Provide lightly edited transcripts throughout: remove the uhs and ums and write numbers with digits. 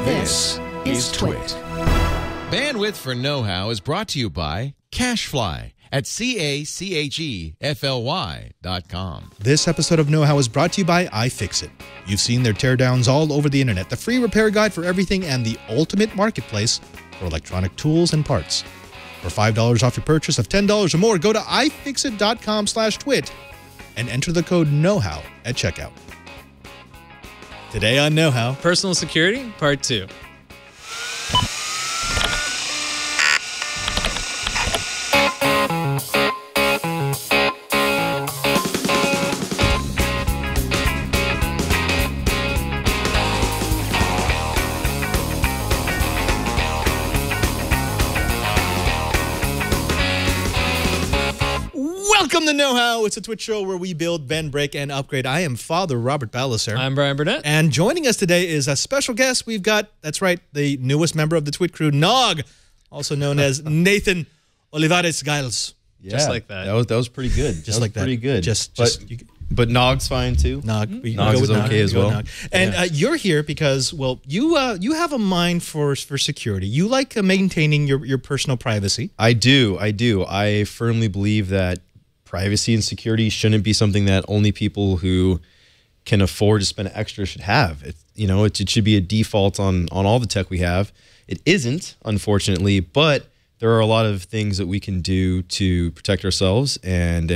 This is Twit. Bandwidth for Know-How is brought to you by CacheFly at CACHEFLY.com. This episode of Know-How is brought to you by iFixit. You've seen their teardowns all over the internet, the free repair guide for everything, and the ultimate marketplace for electronic tools and parts. For $5 off your purchase of $10 or more, go to ifixit.com/twit and enter the code KNOWHOW at checkout. Today on Know-How, Personal Security, Part 2. welcome to Know-How. It's a Twitch show where we build, bend, break, and upgrade. I am Father Robert Balliser. I'm Brian Burnett. And joining us today is a special guest. We've got, that's right, the newest member of the Twit crew, Nog, also known as Nathan Olivares Giles. Yeah, just like that. That was pretty good. Just like that. Pretty good. But Nog's fine too. Nog. Nog is okay as well. And you're here because, well, you have a mind for security. You like maintaining your personal privacy. I do. I firmly believe that privacy and security shouldn't be something that only people who can afford to spend extra should have. It should be a default on all the tech we have. It isn't, unfortunately, but there are a lot of things that we can do to protect ourselves and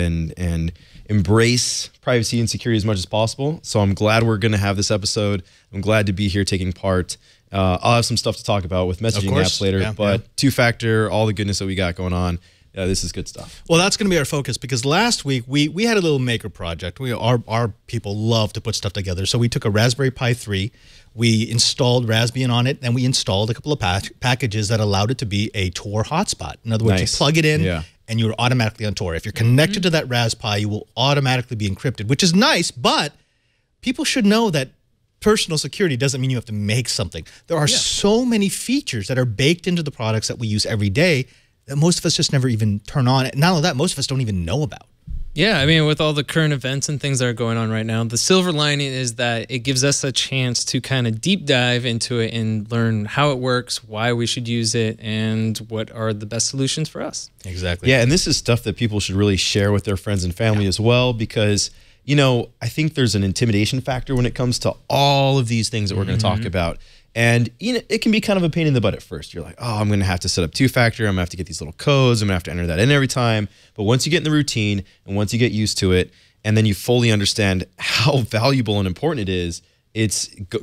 embrace privacy and security as much as possible. So I'm glad we're going to have this episode. I'm glad to be here taking part. I'll have some stuff to talk about with messaging apps later, but two-factor, all the goodness that we got going on. This is good stuff. Well, that's going to be our focus because last week we had a little maker project. Our people love to put stuff together. So we took a Raspberry Pi 3, we installed Raspbian on it, and we installed a couple of packages that allowed it to be a Tor hotspot. In other words, you plug it in and you're automatically on Tor. If you're connected to that Raspberry Pi, you will automatically be encrypted, which is nice, but people should know that personal security doesn't mean you have to make something. There are so many features that are baked into the products that we use every day that most of us just never even turn on. Not only that, most of us don't even know about. Yeah, I mean, with all the current events and things that are going on right now, the silver lining is that it gives us a chance to kind of deep dive into it and learn how it works, why we should use it, and what are the best solutions for us. Exactly. Yeah, and this is stuff that people should really share with their friends and family as well, because, I think there's an intimidation factor when it comes to all of these things that we're going to talk about. And it can be kind of a pain in the butt at first. You're like, oh, I'm going to have to set up two-factor. I'm going to have to get these little codes. I'm going to have to enter that in every time. But once you get in the routine and once you get used to it, and then you fully understand how valuable and important it is,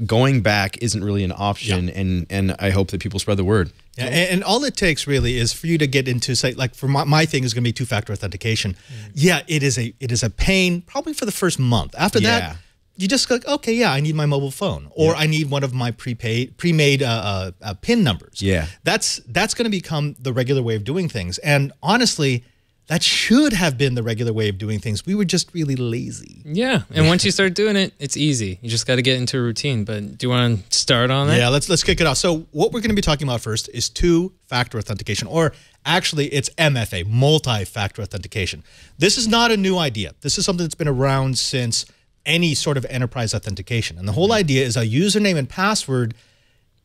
going back isn't really an option. And I hope that people spread the word. Yeah, and all it takes really is for you to get into, say, like for my thing is going to be two-factor authentication. Yeah, it is a pain probably for the first month. After that, you just go, okay, yeah, I need my mobile phone, or I need one of my pre-made PIN numbers. Yeah, that's going to become the regular way of doing things. And honestly, that should have been the regular way of doing things. We were just really lazy. Yeah, and once you start doing it, it's easy. You just got to get into a routine. But do you want to start on that? Yeah, let's kick it off. So what we're going to be talking about first is two-factor authentication, or actually it's MFA, multi-factor authentication. This is not a new idea. This is something that's been around since any sort of enterprise authentication. And the whole idea is a username and password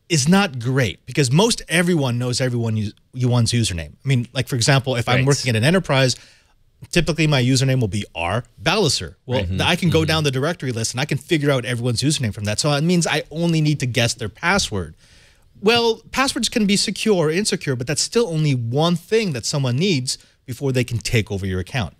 is not great because most everyone knows one's username. I mean, like, for example, if I'm working at an enterprise, typically my username will be R. Balliser. Well, I can go down the directory list and I can figure out everyone's username from that. So it means I only need to guess their password. Well, passwords can be secure or insecure, but that's still only one thing that someone needs before they can take over your account.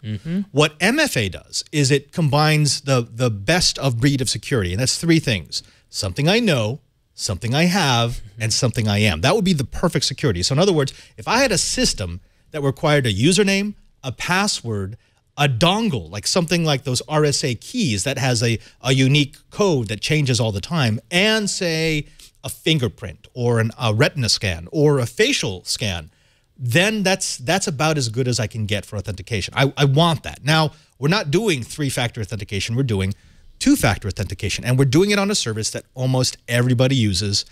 What MFA does is it combines the best of breed of security, and that's three things: something I know, something I have, and something I am. That would be the perfect security. So in other words, if I had a system that required a username, a password, a dongle, like something like those RSA keys that has a unique code that changes all the time, and say a fingerprint or a retina scan or a facial scan, then that's about as good as I can get for authentication. I want that. Now, we're not doing three-factor authentication. We're doing two-factor authentication, and we're doing it on a service that almost everybody uses,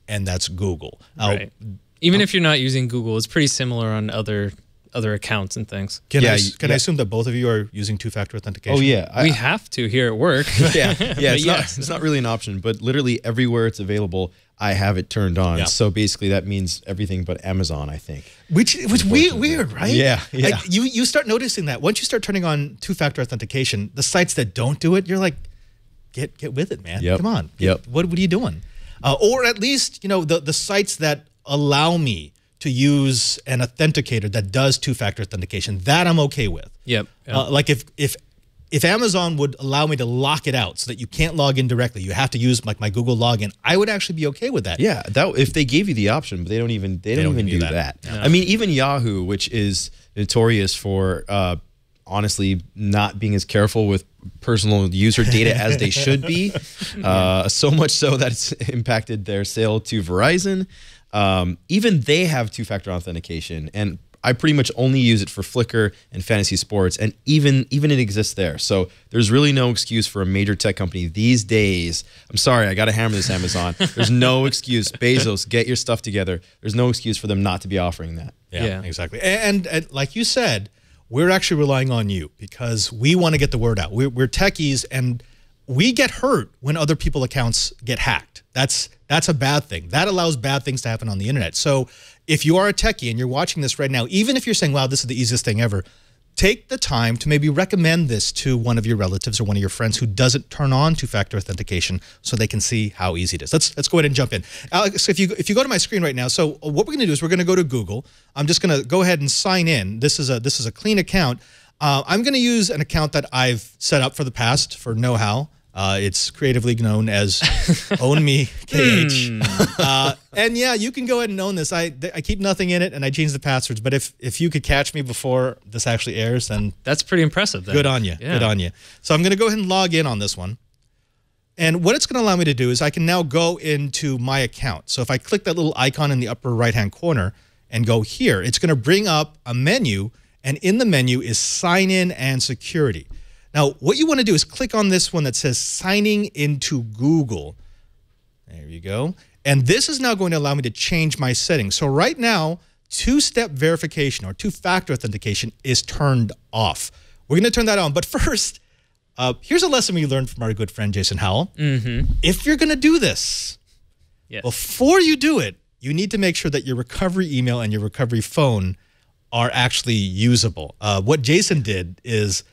and that's Google. Right. Even if you're not using Google, it's pretty similar on other other accounts and things. Can Yeah, I assume that both of you are using two-factor authentication? Oh yeah, We have to here at work. yeah. But It's not really an option, but literally everywhere it's available, I have it turned on. Yeah. So basically, that means everything but Amazon, I think. Which weird, right? Yeah, yeah. Like, you start noticing that once you start turning on two-factor authentication, the sites that don't do it, you're like, get with it, man. Yep. Come on. Yep. What are you doing? Or at least, the sites that allow me to use an authenticator that does two-factor authentication, that I'm okay with. Yep. Like if Amazon would allow me to lock it out so that you can't log in directly, you have to use like my Google login, I would actually be okay with that. Yeah, that if they gave you the option, but they don't even do that. No. I mean, even Yahoo, which is notorious for honestly not being as careful with personal user data as they should be, so much so that it's impacted their sale to Verizon. Even they have two-factor authentication, and I pretty much only use it for Flickr and fantasy sports, and even it exists there. So there's really no excuse for a major tech company these days. I'm sorry, I got to hammer this, Amazon. There's no excuse. Bezos, get your stuff together. There's no excuse for them not to be offering that. Yeah. Exactly. And like you said, we're actually relying on you because we want to get the word out. We're techies, and we get hurt when other people's accounts get hacked. That's a bad thing. That allows bad things to happen on the internet. So if you are a techie and you're watching this right now, even if you're saying, wow, this is the easiest thing ever, take the time to maybe recommend this to one of your relatives or one of your friends who doesn't turn on two-factor authentication so they can see how easy it is. Let's go ahead and jump in. Alex, if you go to my screen right now, so what we're going to do is we're going to go to Google. I'm just going to go ahead and sign in. This is a clean account. I'm going to use an account that I've set up for the past for know-how. It's creatively known as Own Me KH. And yeah, you can go ahead and own this. I keep nothing in it, and I change the passwords. But if you could catch me before this actually airs, then That's pretty impressive. Then. good on you. Yeah. Good on you. So I'm going to go ahead and log in on this one. And what it's going to allow me to do is I can now go into my account. So if I click that little icon in the upper right-hand corner and go here, it's going to bring up a menu, and in the menu is Sign In and Security. Now, what you want to do is click on this one that says Signing into Google. There you go. And this is now going to allow me to change my settings. So right now, two-step verification or two-factor authentication is turned off. We're going to turn that on. But first, here's a lesson we learned from our good friend Jason Howell. If you're going to do this, Yes. before you do it, you need to make sure that your recovery email and your recovery phone are actually usable. What Jason did is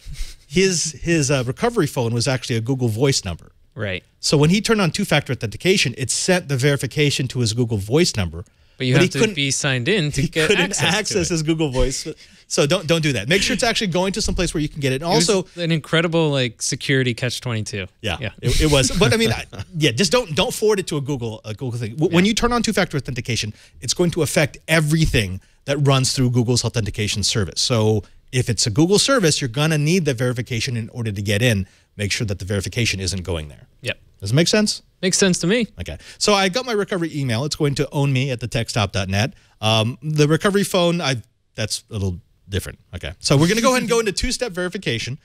his recovery phone was actually a Google Voice number. Right. So when he turned on two-factor authentication, it sent the verification to his Google Voice number. But you have to be signed in to He get couldn't access to it. his Google Voice. So don't do that. Make sure it's actually going to some place where you can get it. And It was also, an incredible security catch-22. yeah. It was. But I mean, just don't forward it to a Google thing. When you turn on two-factor authentication, it's going to affect everything that runs through Google's authentication service. So if it's a Google service, you're going to need the verification in order to get in. Make sure that the verification isn't going there. Yep. Does it make sense? Makes sense to me. Okay. So I got my recovery email. It's going to ownme@thetechstop.net. The recovery phone, that's a little different. Okay. So we're going to go ahead and go into two-step verification.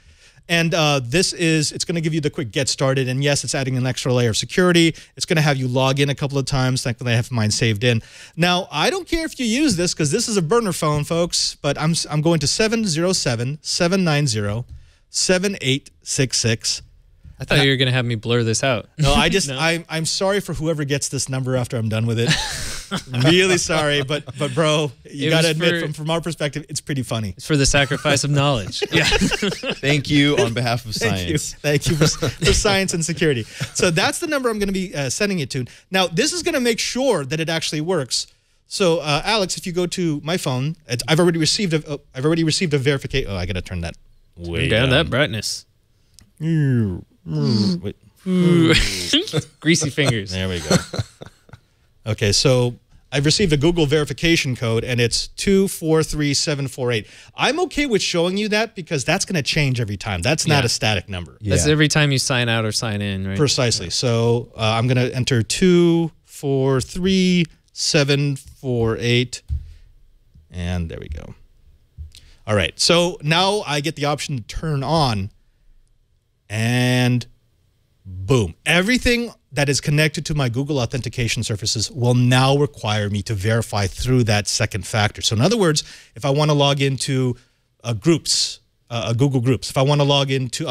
And it's going to give you the quick get started. And yes, it's adding an extra layer of security. It's going to have you log in a couple of times. Thankfully, I have mine saved in. Now, I don't care if you use this because this is a burner phone, folks, but I'm going to 707-790-7866. I thought you were going to have me blur this out. No, I'm sorry for whoever gets this number after I'm done with it. Really sorry, but bro, you got to admit from our perspective, it's pretty funny. It's for the sacrifice of knowledge. Yeah. Thank you on behalf of science. Thank you for science and security. So that's the number I'm going to be sending it to. Now, this is going to make sure that it actually works. So, Alex, if you go to my phone, I've already received a verification. Oh, I got to turn that way down that brightness. Wait. Greasy fingers. There we go. Okay, so I've received a Google verification code, and it's 243748. I'm okay with showing you that because that's going to change every time. That's not a static number. Yeah. That's every time you sign out or sign in, right? Precisely. So I'm going to enter 243748, and there we go. All right, so now I get the option to turn on, and boom. Everything that is connected to my Google authentication services will now require me to verify through that second factor. So in other words, if I want to log into groups, Google Groups, if I want to log into,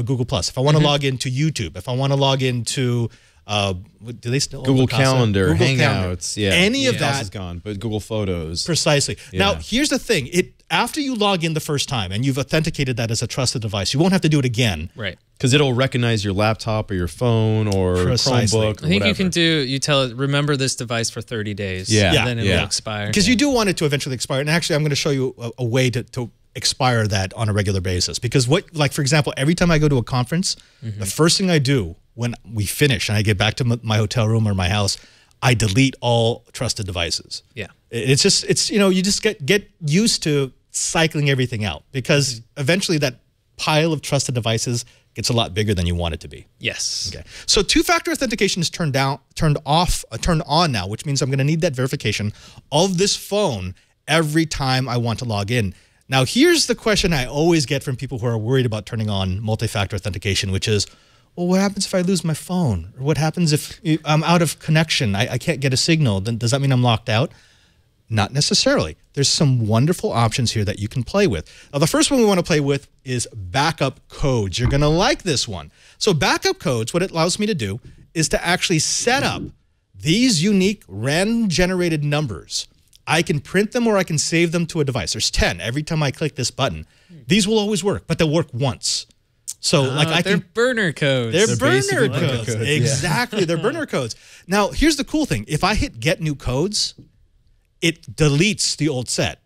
Google Plus, if I want to log into YouTube, if I want to log into, do they still Google Calendar, Google Hangouts, Calendar. yeah. Any of Plus that is gone, but Google Photos. Precisely. Yeah. Now, here's the thing. After you log in the first time and you've authenticated that as a trusted device, you won't have to do it again. Right. Because it'll recognize your laptop or your phone or Precisely. Chromebook or I think whatever. you can you tell it, remember this device for 30 days. Yeah. And then it will expire. Because you do want it to eventually expire. And actually, I'm going to show you a way to expire that on a regular basis. Because like, for example, every time I go to a conference, the first thing I do when we finish and I get back to my hotel room or my house, I delete all trusted devices. Yeah. It's just, you just get used to cycling everything out because eventually that pile of trusted devices gets a lot bigger than you want it to be. Yes. Okay. So two-factor authentication is turned on now, which means I'm going to need that verification of this phone every time I want to log in. Now, here's the question I always get from people who are worried about turning on multi-factor authentication, which is, well, what happens if I lose my phone? Or what happens if I'm out of connection? I can't get a signal. Then does that mean I'm locked out? Not necessarily. There's some wonderful options here that you can play with. Now, the first one we want to play with is backup codes. You're going to like this one. So backup codes, what it allows me to do is to actually set up these unique random generated numbers. I can print them or I can save them to a device. There's 10. Every time I click this button, these will always work, but they'll work once. So like they're burner codes. They're burner basically burner codes. codes, Exactly. They're burner codes. Now, here's the cool thing. If I hit get new codes, it deletes the old set.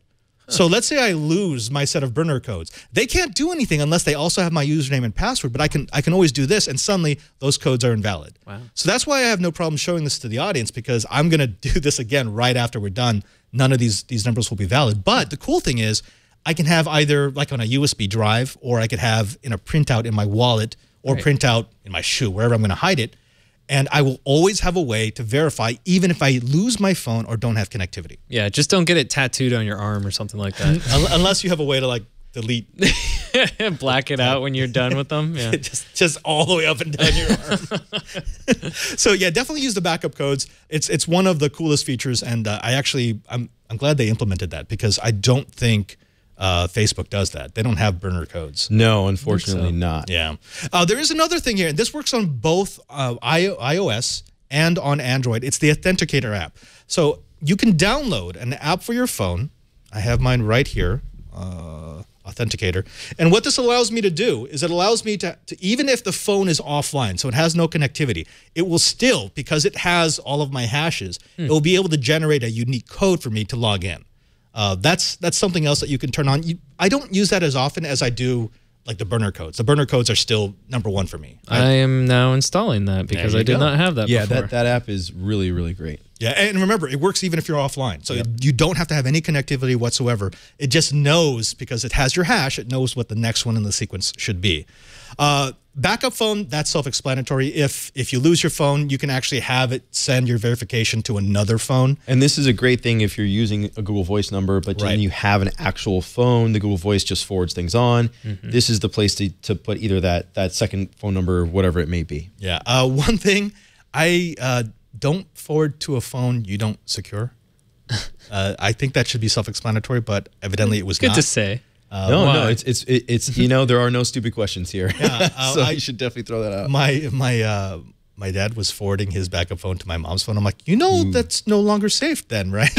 So let's say I lose my set of burner codes. They can't do anything unless they also have my username and password, but I can always do this, and suddenly those codes are invalid. Wow. So that's why I have no problem showing this to the audience, because I'm going to do this again right after we're done. None of these numbers will be valid. But the cool thing is I can have either like on a USB drive, or I could have in a printout in my wallet, or printout in my shoe, wherever I'm going to hide it. And I will always have a way to verify, even if I lose my phone or don't have connectivity. Yeah, just don't get it tattooed on your arm or something like that. Unless you have a way to like delete. Black it out when you're done with them. Yeah. just all the way up and down your arm. So yeah, definitely use the backup codes. It's one of the coolest features, and I'm glad they implemented that, because I don't think Facebook does that. They don't have burner codes. No, unfortunately not. Yeah. There is another thing here, and this works on both iOS and on Android. It's the Authenticator app. So you can download an app for your phone. I have mine right here, Authenticator. And what this allows me to do is it allows me to even if the phone is offline, so it has no connectivity, it will still, because it has all of my hashes, it will be able to generate a unique code for me to log in. That's something else that you can turn on. I don't use that as often as I do like the burner codes. The burner codes are still #1 for me. I am now installing that because I did not have that Yeah, before. that app is really, really great. Yeah, and remember, it works even if you're offline. So you don't have to have any connectivity whatsoever. It just knows, because it has your hash, it knows what the next one in the sequence should be. Backup phone, that's self-explanatory. If you lose your phone, you can actually have it send your verification to another phone. And this is a great thing if you're using a Google Voice number, but then you have an actual phone. The Google Voice just forwards things on. This is the place to put either that second phone number or whatever it may be. Yeah. One thing, I don't forward to a phone you don't secure. I think that should be self-explanatory, but evidently it was Good not. to say. No, it's there are no stupid questions here. So you should definitely throw that out. My dad was forwarding his backup phone to my mom's phone. I'm like, that's no longer safe then, right?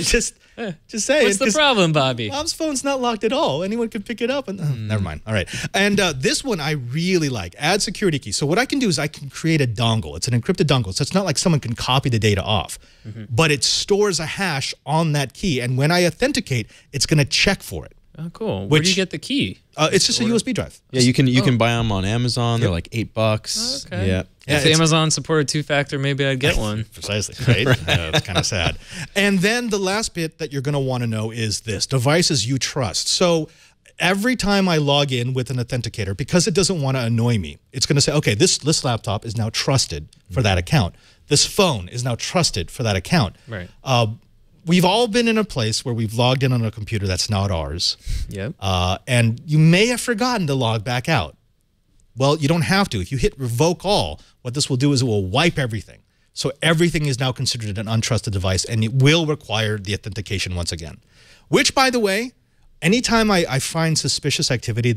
Just saying. What's the problem, Bobby? Mom's phone's not locked at all. Anyone could pick it up. And never mind. All right. And this one I really like. Add security key. So what I can do is I can create a dongle. It's an encrypted dongle. So it's not like someone can copy the data off. But it stores a hash on that key. And when I authenticate, it's going to check for it. Oh, cool. Where do you get the key? It's just a USB drive. Yeah, you can buy them on Amazon. They're like $8. Okay. Yeah. If Amazon supported two-factor, maybe I'd get one. Precisely, right? It's kind of sad. And then the last bit that you're going to want to know is this: devices you trust. So every time I log in with an authenticator, because it doesn't want to annoy me, it's going to say, okay, this laptop is now trusted for that account. This phone is now trusted for that account. Right. We've all been in a place where we've logged in on a computer that's not ours. Yep. And you may have forgotten to log back out. Well, you don't have to. If you hit revoke all, what this will do is it will wipe everything. So everything is now considered an untrusted device, and it will require the authentication once again. Which, by the way, anytime I find suspicious activity,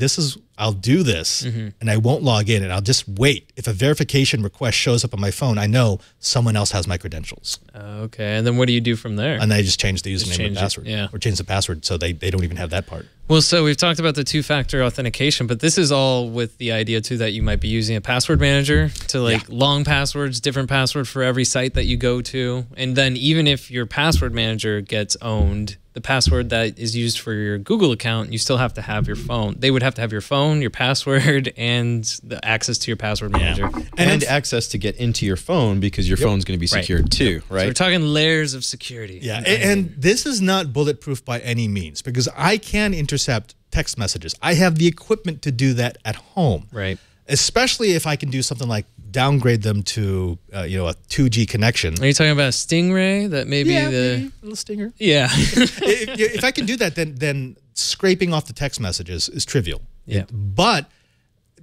I'll do this, and I won't log in, and I'll just wait. If a verification request shows up on my phone, I know someone else has my credentials. Okay, and then what do you do from there? And then I just change the username and password. Or change the password so they don't even have that part. Well, so we've talked about the two-factor authentication, but this is all with the idea, too, that you might be using a password manager to, long passwords, different password for every site that you go to. And then even if your password manager gets owned, the password that is used for your Google account, you still have to have your phone. They would have to have your phone, your password, and the access to your password manager. And access to get into your phone because your phone's going to be secured too, right? So we're talking layers of security. Yeah, and this is not bulletproof by any means because I can intercept text messages. I have the equipment to do that at home. Right. Especially if I can do something like downgrade them to a 2G connection. Are you talking about a Stingray? That maybe maybe a little stinger. Yeah. if I can do that, then scraping off the text messages is trivial. Yeah. But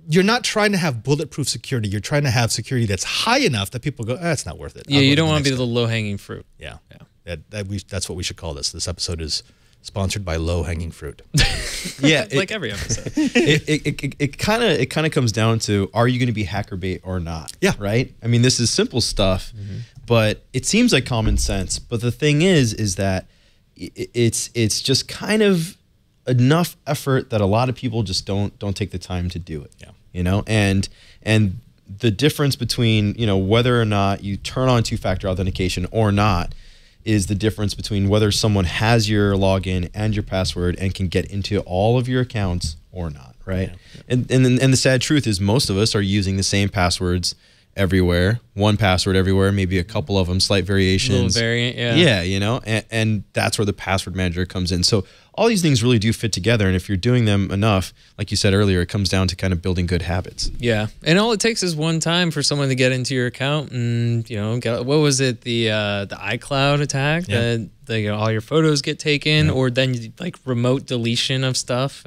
you're not trying to have bulletproof security. You're trying to have security that's high enough that people go, it's not worth it. Yeah, you don't want to be the low-hanging fruit. Yeah. That's what we should call this. This episode is sponsored by low-hanging fruit. Yeah, like every episode. It kind of comes down to, are you going to be hacker bait or not? Yeah. Right? I mean, this is simple stuff, but it seems like common sense. But the thing is that it's just kind of enough effort that a lot of people just don't take the time to do it. Yeah. And the difference between, whether or not you turn on two-factor authentication or not is the difference between whether someone has your login and your password and can get into all of your accounts or not, right? Yeah. And the sad truth is most of us are using the same passwords everywhere, one password everywhere, maybe a couple of them, slight variations. Little variant, yeah. Yeah, and that's where the password manager comes in. So all these things really do fit together, and if you're doing them enough, like you said earlier, it comes down to kind of building good habits. Yeah, and all it takes is one time for someone to get into your account and get, what was it, the iCloud attack that all your photos get taken, or then like remote deletion of stuff.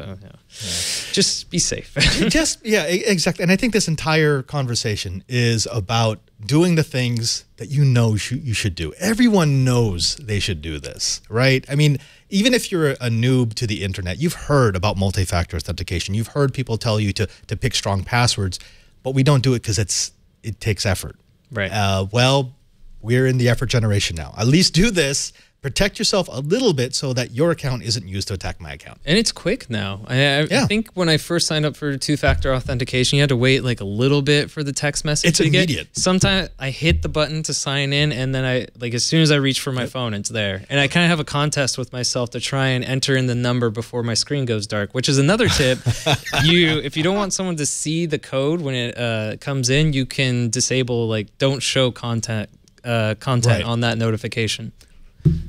Just be safe. Exactly. And I think this entire conversation is about doing the things that you should do. Everyone knows they should do this, right? I mean, even if you're a noob to the internet, you've heard about multi-factor authentication. You've heard people tell you to pick strong passwords, but we don't do it because it takes effort. Right. Well, we're in the effort generation now. At least do this. Protect yourself a little bit so that your account isn't used to attack my account. And it's quick now. I think when I first signed up for two-factor authentication, you had to wait like a little bit for the text message. It's immediate. Sometimes I hit the button to sign in, and then as soon as I reach for my phone, it's there. And I kind of have a contest with myself to try and enter in the number before my screen goes dark, which is another tip. If you don't want someone to see the code when it comes in, you can disable don't show content on that notification.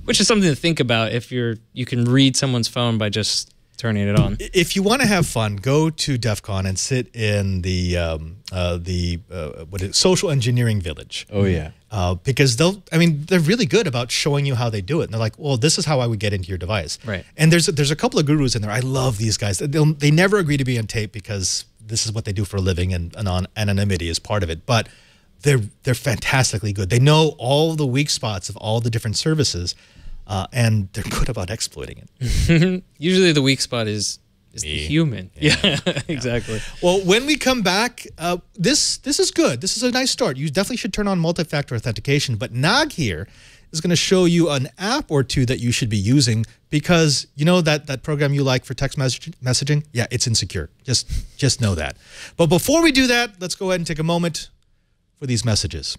Which is something to think about if you can read someone's phone by just turning it on. If you want to have fun, go to DEF CON and sit in the social engineering village. Oh yeah. Because they're really good about showing you how they do it. And they're like, well, this is how I would get into your device. Right. And there's a couple of gurus in there. I love these guys. They never agree to be on tape because this is what they do for a living, and anonymity is part of it. But they're fantastically good. They know all the weak spots of all the different services, and they're good about exploiting it. Usually the weak spot is the human. Yeah, exactly. Well, when we come back, this is good. This is a nice start. You definitely should turn on multi-factor authentication. But Nag here is going to show you an app or two that you should be using because that program you like for text messaging? Yeah, it's insecure. Just know that. But before we do that, let's go ahead and take a moment for these messages.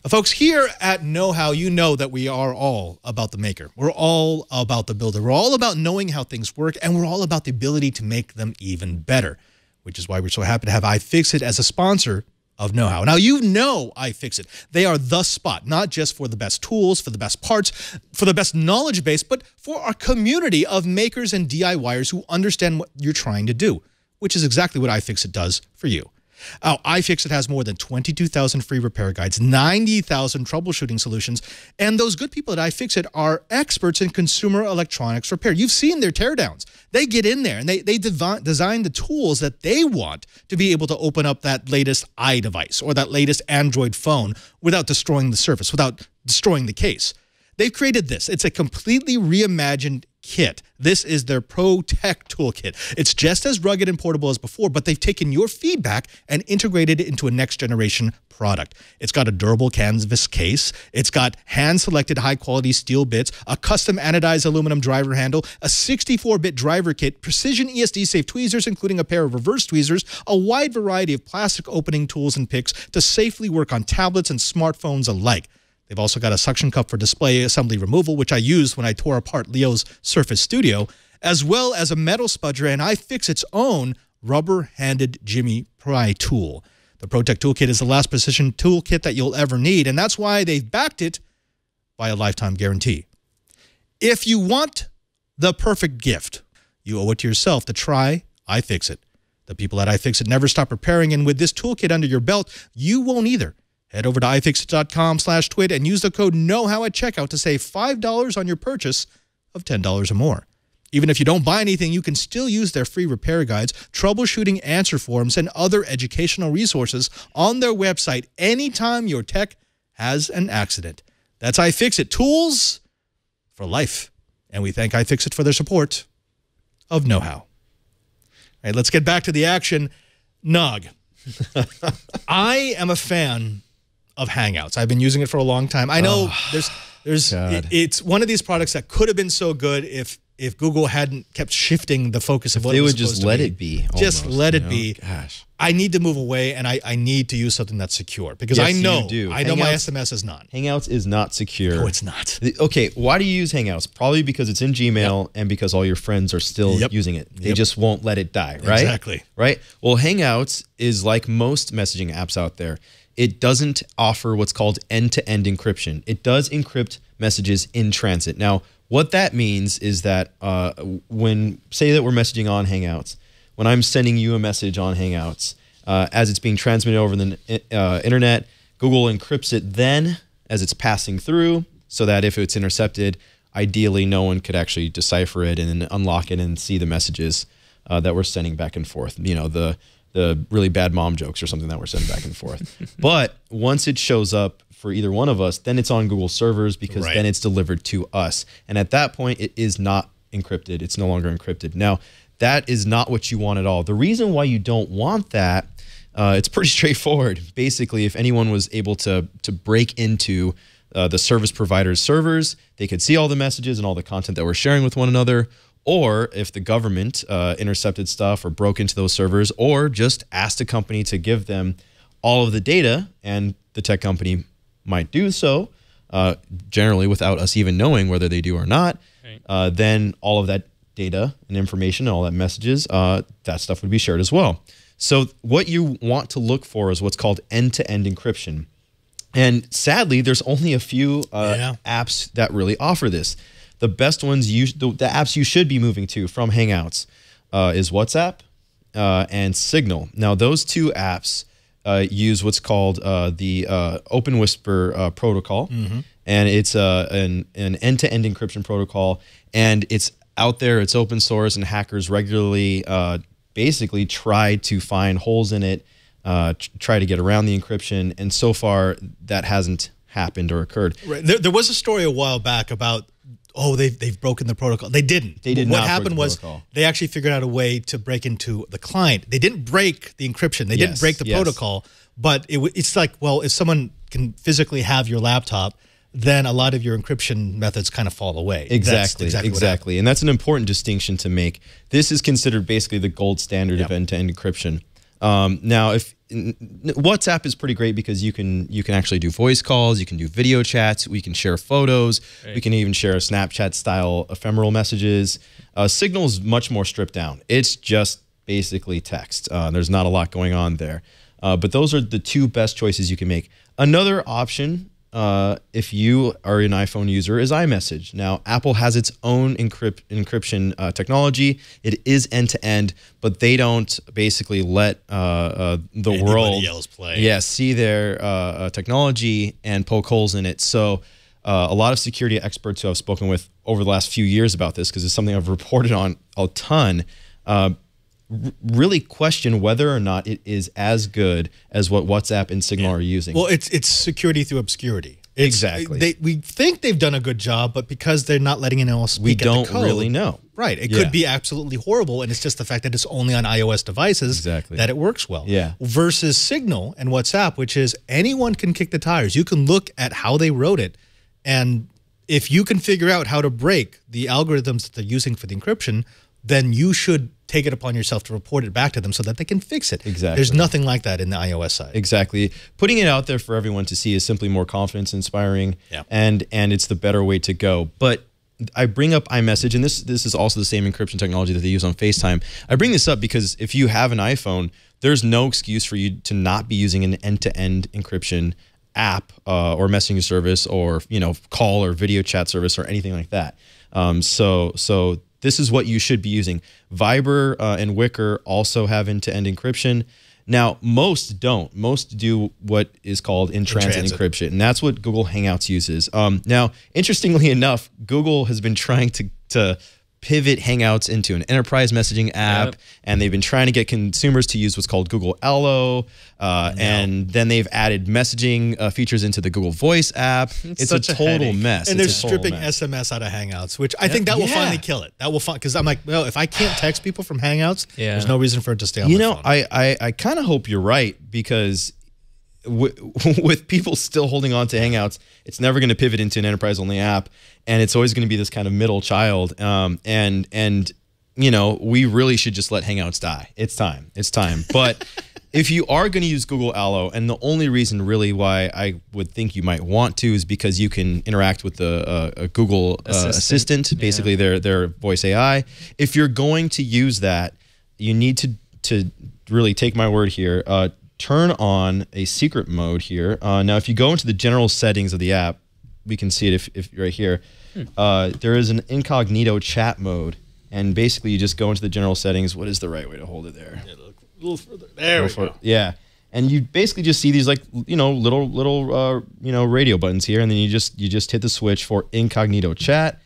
Folks, here at Know How, you know that we are all about the maker. We're all about the builder. We're all about knowing how things work, and we're all about the ability to make them even better, which is why we're so happy to have iFixit as a sponsor of Know How. Now, you know iFixit. They are the spot, not just for the best tools, for the best parts, for the best knowledge base, but for our community of makers and DIYers who understand what you're trying to do, which is exactly what iFixit does for you. iFixit has more than 22,000 free repair guides, 90,000 troubleshooting solutions, and those good people at iFixit are experts in consumer electronics repair. You've seen their teardowns. They get in there and they design the tools that they want to be able to open up that latest iDevice or that latest Android phone without destroying the surface, without destroying the case. They've created this. It's a completely reimagined kit. This is their Pro Tech Toolkit. It's just as rugged and portable as before, but they've taken your feedback and integrated it into a next-generation product. It's got a durable canvas case. It's got hand-selected high-quality steel bits, a custom anodized aluminum driver handle, a 64-bit driver kit, precision ESD-safe tweezers, including a pair of reverse tweezers, a wide variety of plastic opening tools and picks to safely work on tablets and smartphones alike. They've also got a suction cup for display assembly removal, which I used when I tore apart Leo's Surface Studio, as well as a metal spudger and iFixit's own rubber-handed Jimmy pry tool. The ProTech Toolkit is the last precision toolkit that you'll ever need, and that's why they've backed it by a lifetime guarantee. If you want the perfect gift, you owe it to yourself to try iFixit. The people at iFixit never stop repairing, and with this toolkit under your belt, you won't either. Head over to ifixit.com/twit and use the code KNOWHOW at checkout to save $5 on your purchase of $10 or more. Even if you don't buy anything, you can still use their free repair guides, troubleshooting answer forms, and other educational resources on their website anytime your tech has an accident. That's iFixit, tools for life. And we thank iFixit for their support of Know-How. All right, let's get back to the action. Nog. I am a fan of Hangouts. I've been using it for a long time. I know it's one of these products that could have been so good if Google hadn't kept shifting the focus of what it was supposed to be. They would just let it be. Just almost, let it be. Gosh. I need to move away, and I need to use something that's secure because Yes, I know you do. my SMS is not. Hangouts is not secure. No, it's not. Okay, why do you use Hangouts? Probably because it's in Gmail and because all your friends are still using it. They just won't let it die, right? Exactly. Right? Well, Hangouts is like most messaging apps out there. It doesn't offer what's called end-to-end encryption. It does encrypt messages in transit. Now, what that means is that say that we're messaging on Hangouts, when I'm sending you a message on Hangouts, as it's being transmitted over the internet, Google encrypts it then as it's passing through so that if it's intercepted, ideally no one could actually decipher it and then unlock it and see the messages that we're sending back and forth. You know, the really bad mom jokes or something that we're sending back and forth. But once it shows up for either one of us, then it's on Google servers because then it's delivered to us. And at that point, it is not encrypted. It's no longer encrypted. Now, that is not what you want at all. The reason why you don't want that, it's pretty straightforward. Basically, if anyone was able to break into the service provider's servers, they could see all the messages and all the content that we're sharing with one another. Or if the government intercepted stuff or broke into those servers, or just asked a company to give them all of the data, and the tech company might do so, generally without us even knowing whether they do or not, then all of that data and information and all that messages, that stuff would be shared as well. So what you want to look for is what's called end-to-end encryption. And sadly, there's only a few apps that really offer this. The best ones, the apps you should be moving to from Hangouts is WhatsApp and Signal. Now, those two apps use what's called the Open Whisper protocol, and it's an end-to-end encryption protocol, and it's out there, it's open source, and hackers regularly basically try to find holes in it, try to get around the encryption, and so far that hasn't happened or occurred. Right. There was a story a while back about, they've broken the protocol. They didn't. They did not. What happened was they actually figured out a way to break into the client. They didn't break the encryption. They didn't break the protocol. But it's like, well, if someone can physically have your laptop, then a lot of your encryption methods kind of fall away. Exactly. And that's an important distinction to make. This is considered basically the gold standard of end-to-end encryption. Now, if WhatsApp is pretty great because you can actually do voice calls, you can do video chats, we can share photos, we can even share Snapchat style ephemeral messages. Signal is much more stripped down. It's just basically text. There's not a lot going on there. But those are the two best choices you can make. Another option if you are an iPhone user, is iMessage. Now, Apple has its own encryption technology. It is end-to-end, but they don't basically let the world else play. see their technology and poke holes in it. So a lot of security experts who I've spoken with over the last few years about this, because it's something I've reported on a ton, really question whether or not it is as good as what WhatsApp and Signal are using. Well, it's security through obscurity. Exactly. We think they've done a good job, but because they're not letting anyone else speak at the code, really know. Right. It could be absolutely horrible, and it's just the fact that it's only on iOS devices that it works well. Yeah. Versus Signal and WhatsApp, which is anyone can kick the tires. You can look at how they wrote it, and if you can figure out how to break the algorithms that they're using for the encryption, then you should take it upon yourself to report it back to them so that they can fix it. Exactly. There's nothing like that in the iOS side. Exactly. Putting it out there for everyone to see is simply more confidence inspiring, and it's the better way to go. But I bring up iMessage, and this is also the same encryption technology that they use on FaceTime. I bring this up because if you have an iPhone, there's no excuse for you to not be using an end-to-end encryption app or messaging service, or call or video chat service or anything like that. So this is what you should be using. Viber and Wicker also have end-to-end encryption. Now, most don't. Most do what is called in-transit encryption, and that's what Google Hangouts uses. Now, interestingly enough, Google has been trying to pivot Hangouts into an enterprise messaging app, and they've been trying to get consumers to use what's called Google Allo, and then they've added messaging features into the Google Voice app. It's a total mess. And they're stripping SMS out of Hangouts, which I think that will finally kill it. That will because I'm like, well, if I can't text people from Hangouts, there's no reason for it to stay on my phone. I kind of hope you're right, because with people still holding on to Hangouts, it's never going to pivot into an enterprise-only app, and it's always going to be this kind of middle child. And we really should just let Hangouts die. It's time. It's time. But if you are going to use Google Allo, and the only reason really why I would think you might want to is because you can interact with the Google Assistant, basically their voice AI. If you're going to use that, you need to really take my word here. Turn on a secret mode here. Now, if you go into the general settings of the app, we can see it if right here. There is an incognito chat mode, and basically you just go into the general settings. What is the right way to hold it there? Yeah, look a little further. There we go. Yeah, and you basically just see these little radio buttons here, and then you just hit the switch for incognito chat.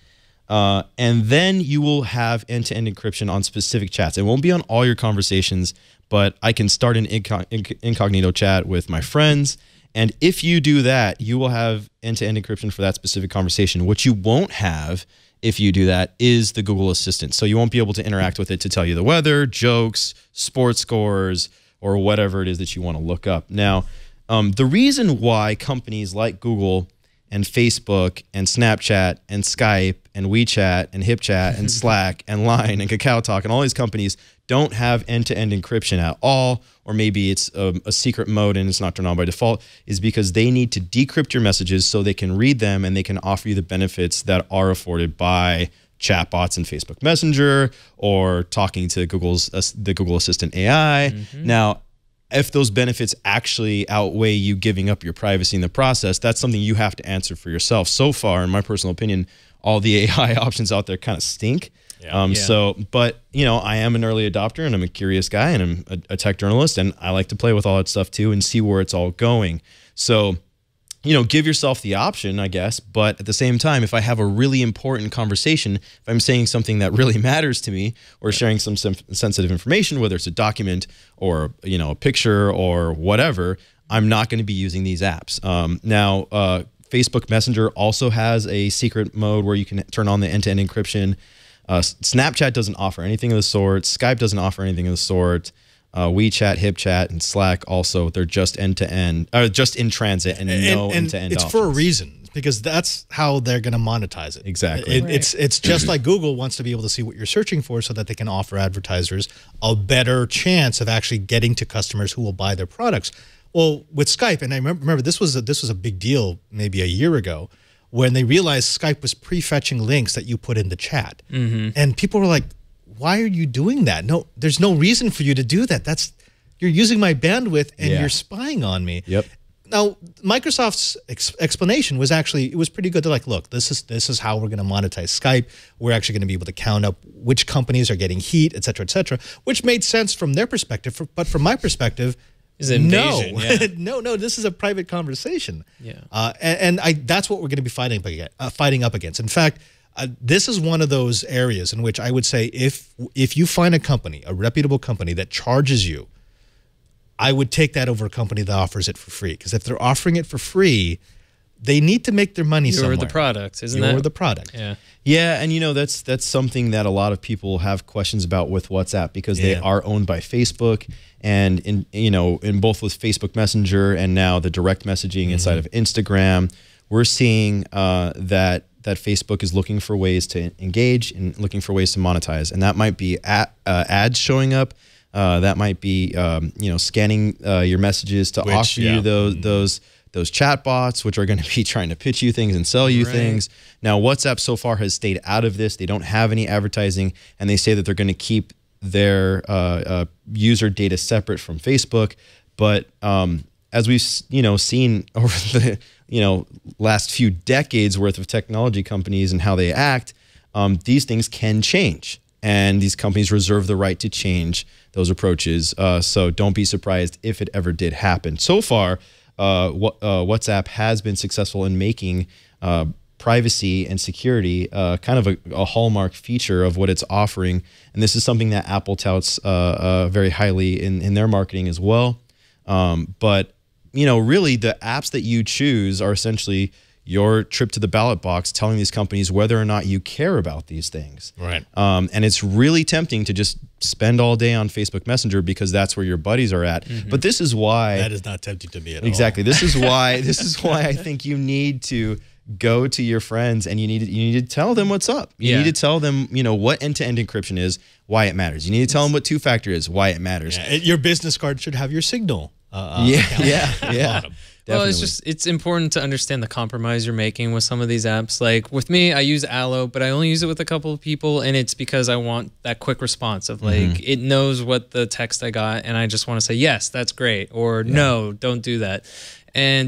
And then you will have end-to-end encryption on specific chats. It won't be on all your conversations, but I can start an incognito chat with my friends. And if you do that, you will have end-to-end encryption for that specific conversation. What you won't have if you do that is the Google Assistant. So you won't be able to interact with it to tell you the weather, jokes, sports scores, or whatever it is that you want to look up. Now, the reason why companies like Google and Facebook and Snapchat and Skype and WeChat and HipChat and Slack and Line and KakaoTalk and all these companies don't have end-to-end encryption at all, or maybe it's a secret mode and it's not turned on by default, is because they need to decrypt your messages so they can read them and they can offer you the benefits that are afforded by chatbots in Facebook Messenger or talking to the Google Assistant AI. Now, if those benefits actually outweigh you giving up your privacy in the process, that's something you have to answer for yourself. So far, in my personal opinion, all the AI options out there kind of stink. But I am an early adopter, and I'm a curious guy, and I'm a tech journalist, and I like to play with all that stuff too and see where it's all going. So, give yourself the option, I guess. But at the same time, if I have a really important conversation, if I'm saying something that really matters to me, or sharing some sensitive information, whether it's a document or a picture or whatever, I'm not going to be using these apps. Now, Facebook Messenger also has a secret mode where you can turn on the end-to-end encryption. Snapchat doesn't offer anything of the sort. Skype doesn't offer anything of the sort. WeChat, HipChat, and Slack also, they're just end-to-end, just in transit and no end-to-end it's options. for a reason, because that's how they're going to monetize it. Exactly. It's just like Google wants to be able to see what you're searching for so that they can offer advertisers a better chance of actually getting to customers who will buy their products. Well, with Skype, and I remember this was a big deal maybe a year ago, when they realized Skype was prefetching links that you put in the chat. And people were like, why are you doing that? No, there's no reason for you to do that. You're using my bandwidth and you're spying on me. Now, Microsoft's explanation was actually, it was pretty good. They're like, look, this is how we're going to monetize Skype. We're actually going to be able to count up which companies are getting heat, et cetera, which made sense from their perspective. But from my perspective, invasion, no, yeah. no, this is a private conversation. Yeah. And that's what we're going to be fighting up against. In fact, this is one of those areas in which I would say if you find a company, a reputable company that charges you, I would take that over a company that offers it for free. Because if they're offering it for free, they need to make their money somewhere. You're the product, isn't that? You're the product. Yeah. Yeah, and you know that's something that a lot of people have questions about with WhatsApp because they are owned by Facebook, and in both with Facebook Messenger and now the direct messaging inside of Instagram, we're seeing that Facebook is looking for ways to engage and looking for ways to monetize, and that might be ads showing up. That might be scanning your messages to offer you those chat bots, which are going to be trying to pitch you things and sell you things. Now, WhatsApp so far has stayed out of this. They don't have any advertising, and they say that they're going to keep their user data separate from Facebook. But as we've seen over the last few decades worth of technology companies and how they act, these things can change. And these companies reserve the right to change those approaches. So don't be surprised if it ever did happen. So far, WhatsApp has been successful in making privacy and security kind of a hallmark feature of what it's offering. And this is something that Apple touts very highly in their marketing as well. But, really the apps that you choose are essentially your trip to the ballot box telling these companies whether or not you care about these things. Right. And it's really tempting to just spend all day on Facebook Messenger because that's where your buddies are at. But this is why... That is not tempting to me at all. Exactly. This is why I think you need to go to your friends and you need to tell them what's up. You need to tell them, what end-to-end encryption is, why it matters. You need to tell them what two-factor is, why it matters. Yeah, your business card should have your Signal. Yeah. Well, it's important to understand the compromise you're making with some of these apps. Like with me, I use Allo, but I only use it with a couple of people, and it's because I want that quick response of like it knows what the text I got, and I just want to say yes, that's great, or no, don't do that.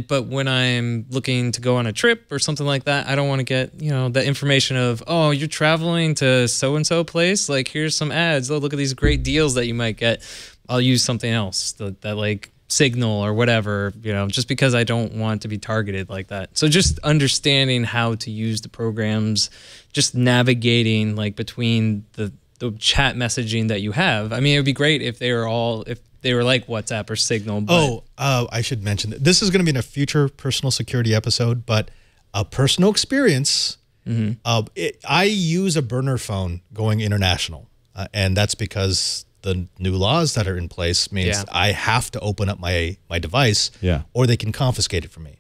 But when I'm looking to go on a trip or something like that, I don't want to get the information of, oh, you're traveling to so and so place. Like here's some ads. Oh, look at these great deals that you might get. I'll use something else that like Signal or whatever, just because I don't want to be targeted like that. So just understanding how to use the programs, just navigating like between the chat messaging that you have. I mean, it would be great if they were like WhatsApp or Signal. But I should mention that this is going to be in a future personal security episode, but a personal experience. I use a burner phone going international, and that's because the new laws that are in place means I have to open up my device, or they can confiscate it from me.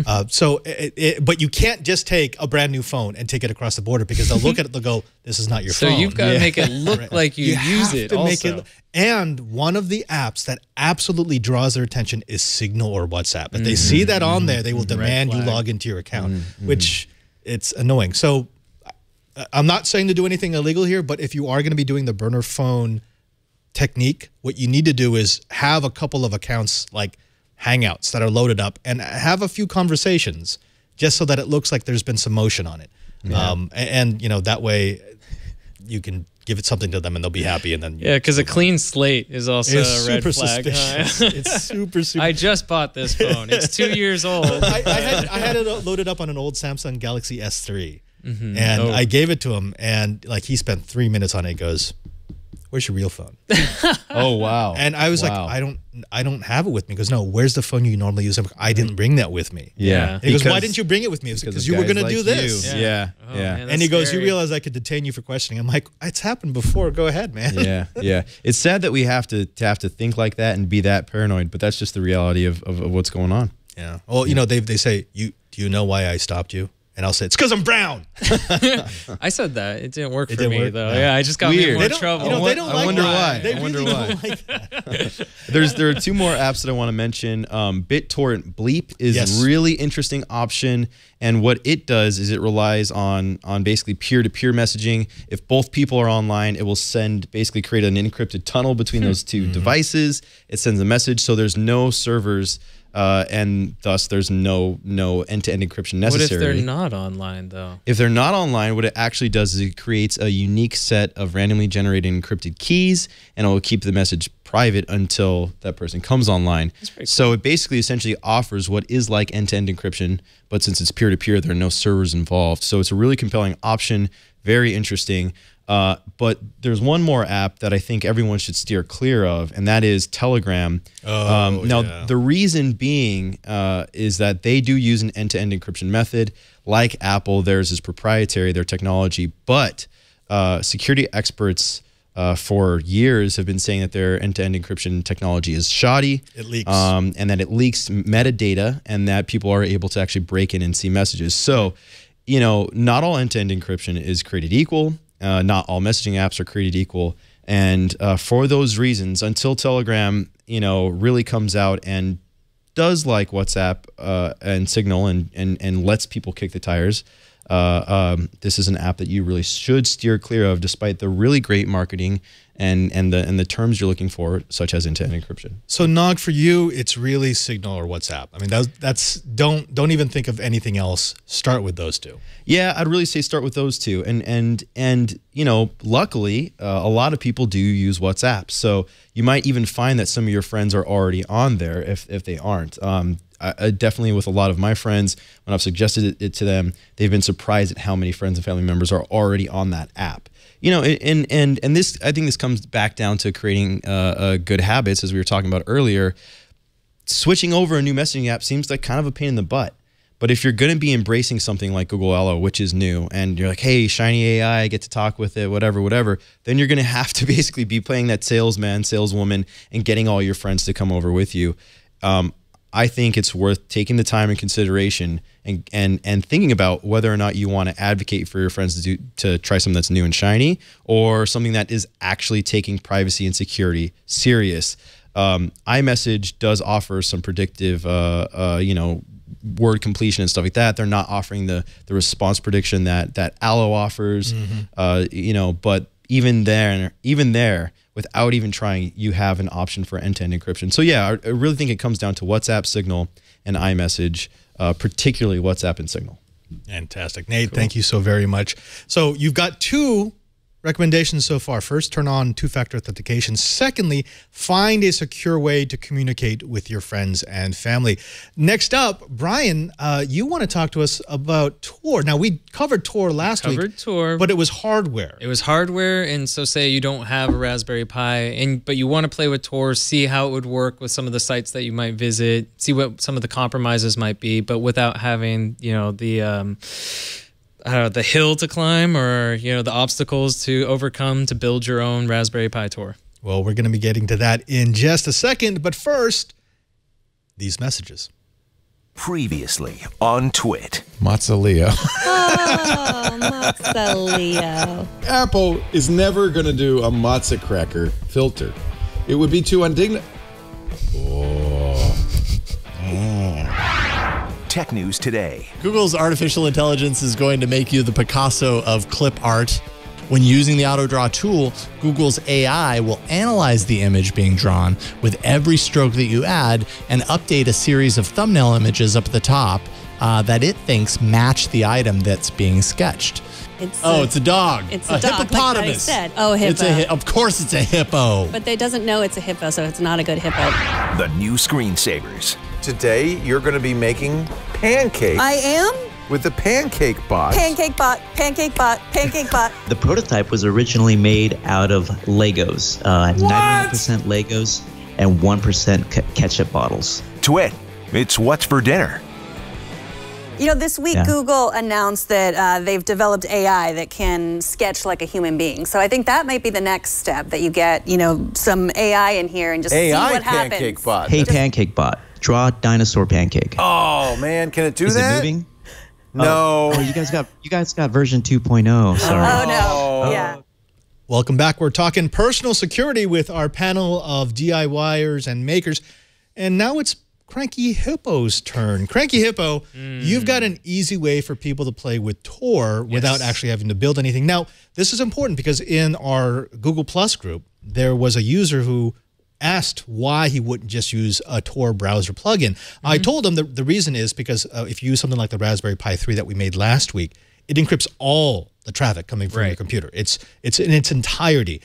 But you can't just take a brand new phone and take it across the border because they'll look at it, they'll go, "This is not your phone." So you've got to make it look like you use it. Also, and one of the apps that absolutely draws their attention is Signal or WhatsApp. If they see that on there, they will demand you log into your account, which it's annoying. So I'm not saying to do anything illegal here, but if you are going to be doing the burner phone technique, what you need to do is have a couple of accounts like Hangouts that are loaded up and have a few conversations just so that it looks like there's been some motion on it. And that way you can give it something to them and they'll be happy. And then because a clean slate is also a red flag. It's super. I just bought this phone. It's 2 years old. I had it loaded up on an old Samsung Galaxy S3, and I gave it to him, and like he spent 3 minutes on it. He goes, "Where's your real phone?" Oh wow! And I was like, I don't have it with me. He goes, "No, where's the phone you normally use?" I'm like, "I didn't bring that with me." Yeah. He goes, "Why didn't you bring it with me?" Because you were going to do this. Yeah. Man, and he goes, scary. "You realize I could detain you for questioning?" I'm like, "It's happened before. Go ahead, man." Yeah. It's sad that we have to think like that and be that paranoid, but that's just the reality of what's going on. Yeah. Well, they say, do you know why I stopped you? And I'll say, it's because I'm brown. I said that. It didn't work for didn't me, work? though. No. Yeah, I just got me in more They trouble. they don't I like wonder that. why. They I wonder really why. don't like that. There are two more apps that I want to mention. BitTorrent Bleep is a really interesting option, and what it does is it relies on basically peer-to-peer messaging. If both people are online, it will basically create an encrypted tunnel between those two devices. It sends a message, so there's no servers and thus there's no end-to-end encryption necessary. What if they're not online, though? If they're not online, what it actually does is it creates a unique set of randomly generated encrypted keys, and it will keep the message private until that person comes online. So it basically essentially offers what is like end-to-end encryption, but since it's peer-to-peer, there are no servers involved. So it's a really compelling option, very interesting. But there's one more app that I think everyone should steer clear of, and that is Telegram. Now, the reason being is that they do use an end-to-end encryption method. Like Apple, theirs is proprietary, their technology, but security experts for years have been saying that their end-to-end encryption technology is shoddy. It leaks. And that it leaks metadata, and that people are able to actually break in and see messages. So, you know, not all end-to-end encryption is created equal. Not all messaging apps are created equal. And for those reasons, until Telegram, you know, really comes out and does like WhatsApp and Signal and lets people kick the tires, this is an app that you really should steer clear of, despite the really great marketing and the terms you're looking for, such as end-to-end encryption. So Nog, for you, it's really Signal or WhatsApp. I mean, that's don't even think of anything else. Start with those two. Yeah, I'd really say start with those two. And you know, luckily, a lot of people do use WhatsApp. So you might even find that some of your friends are already on there if they aren't. I definitely, with a lot of my friends, when I've suggested it to them, they've been surprised at how many friends and family members are already on that app. You know, and this, I think this comes back down to creating good habits, as we were talking about earlier. Switching over a new messaging app seems like kind of a pain in the butt. But if you're going to be embracing something like Google Allo, which is new, and you're like, hey, shiny AI, I get to talk with it, whatever, then you're going to have to basically be playing that salesman, saleswoman, and getting all your friends to come over with you. I think it's worth taking the time and consideration and thinking about whether or not you want to advocate for your friends to try something that's new and shiny, or something that is actually taking privacy and security serious. iMessage does offer some predictive, you know, word completion and stuff like that. They're not offering the response prediction that Allo offers, you know, but even there, without even trying, you have an option for end-to-end encryption. So yeah, I really think it comes down to WhatsApp, Signal, and iMessage, particularly WhatsApp and Signal. Fantastic. Nate, thank you so very much. So you've got two recommendations so far. First, turn on two-factor authentication. Secondly, find a secure way to communicate with your friends and family. Next up, Brian, you want to talk to us about Tor. Now, we covered Tor last week. Tor, but it was hardware. It was hardware, and so say you don't have a Raspberry Pi, but you want to play with Tor, see how it would work with some of the sites that you might visit, see what some of the compromises might be, but without having, you know, the hill to climb, or, you know, the obstacles to overcome to build your own Raspberry Pi Tor. Well, we're going to be getting to that in just a second, but first, these messages. Previously on Twit. Mozzaleo. Oh, mozzaleo. Apple is never going to do a mozza cracker filter. It would be too undignified. Tech News Today. Google's artificial intelligence is going to make you the Picasso of clip art. When using the AutoDraw tool, Google's AI will analyze the image being drawn with every stroke that you add and update a series of thumbnail images up at the top that it thinks match the item that's being sketched. It's a dog. It's a dog, hippopotamus. like I said. Oh, hippo. Of course it's a hippo. But they doesn't know it's a hippo, so it's not a good hippo. The new screensavers. Today, you're going to be making pancakes. I am? With the pancake bot. Pancake bot, pancake bot, pancake bot. The prototype was originally made out of Legos. 99% Legos and 1% ketchup bottles. Twit. It's what's for dinner. You know, this week Google announced that they've developed AI that can sketch like a human being. So I think that might be the next step, that you get, you know, some AI in here and just see what happens. Pancake bot. Hey, pancake bot, draw a dinosaur pancake. Oh man, can it do that? Is it moving? No. Oh, you guys got version 2.0. Sorry. Oh no. Yeah. Welcome back. We're talking personal security with our panel of DIYers and makers. And now it's Cranky Hippo's turn. Cranky Hippo, you've got an easy way for people to play with Tor without actually having to build anything. Now, this is important because in our Google Plus group, there was a user who asked why he wouldn't just use a Tor browser plugin. I told him the reason is because if you use something like the Raspberry Pi 3 that we made last week, it encrypts all the traffic coming from your computer. It's in its entirety.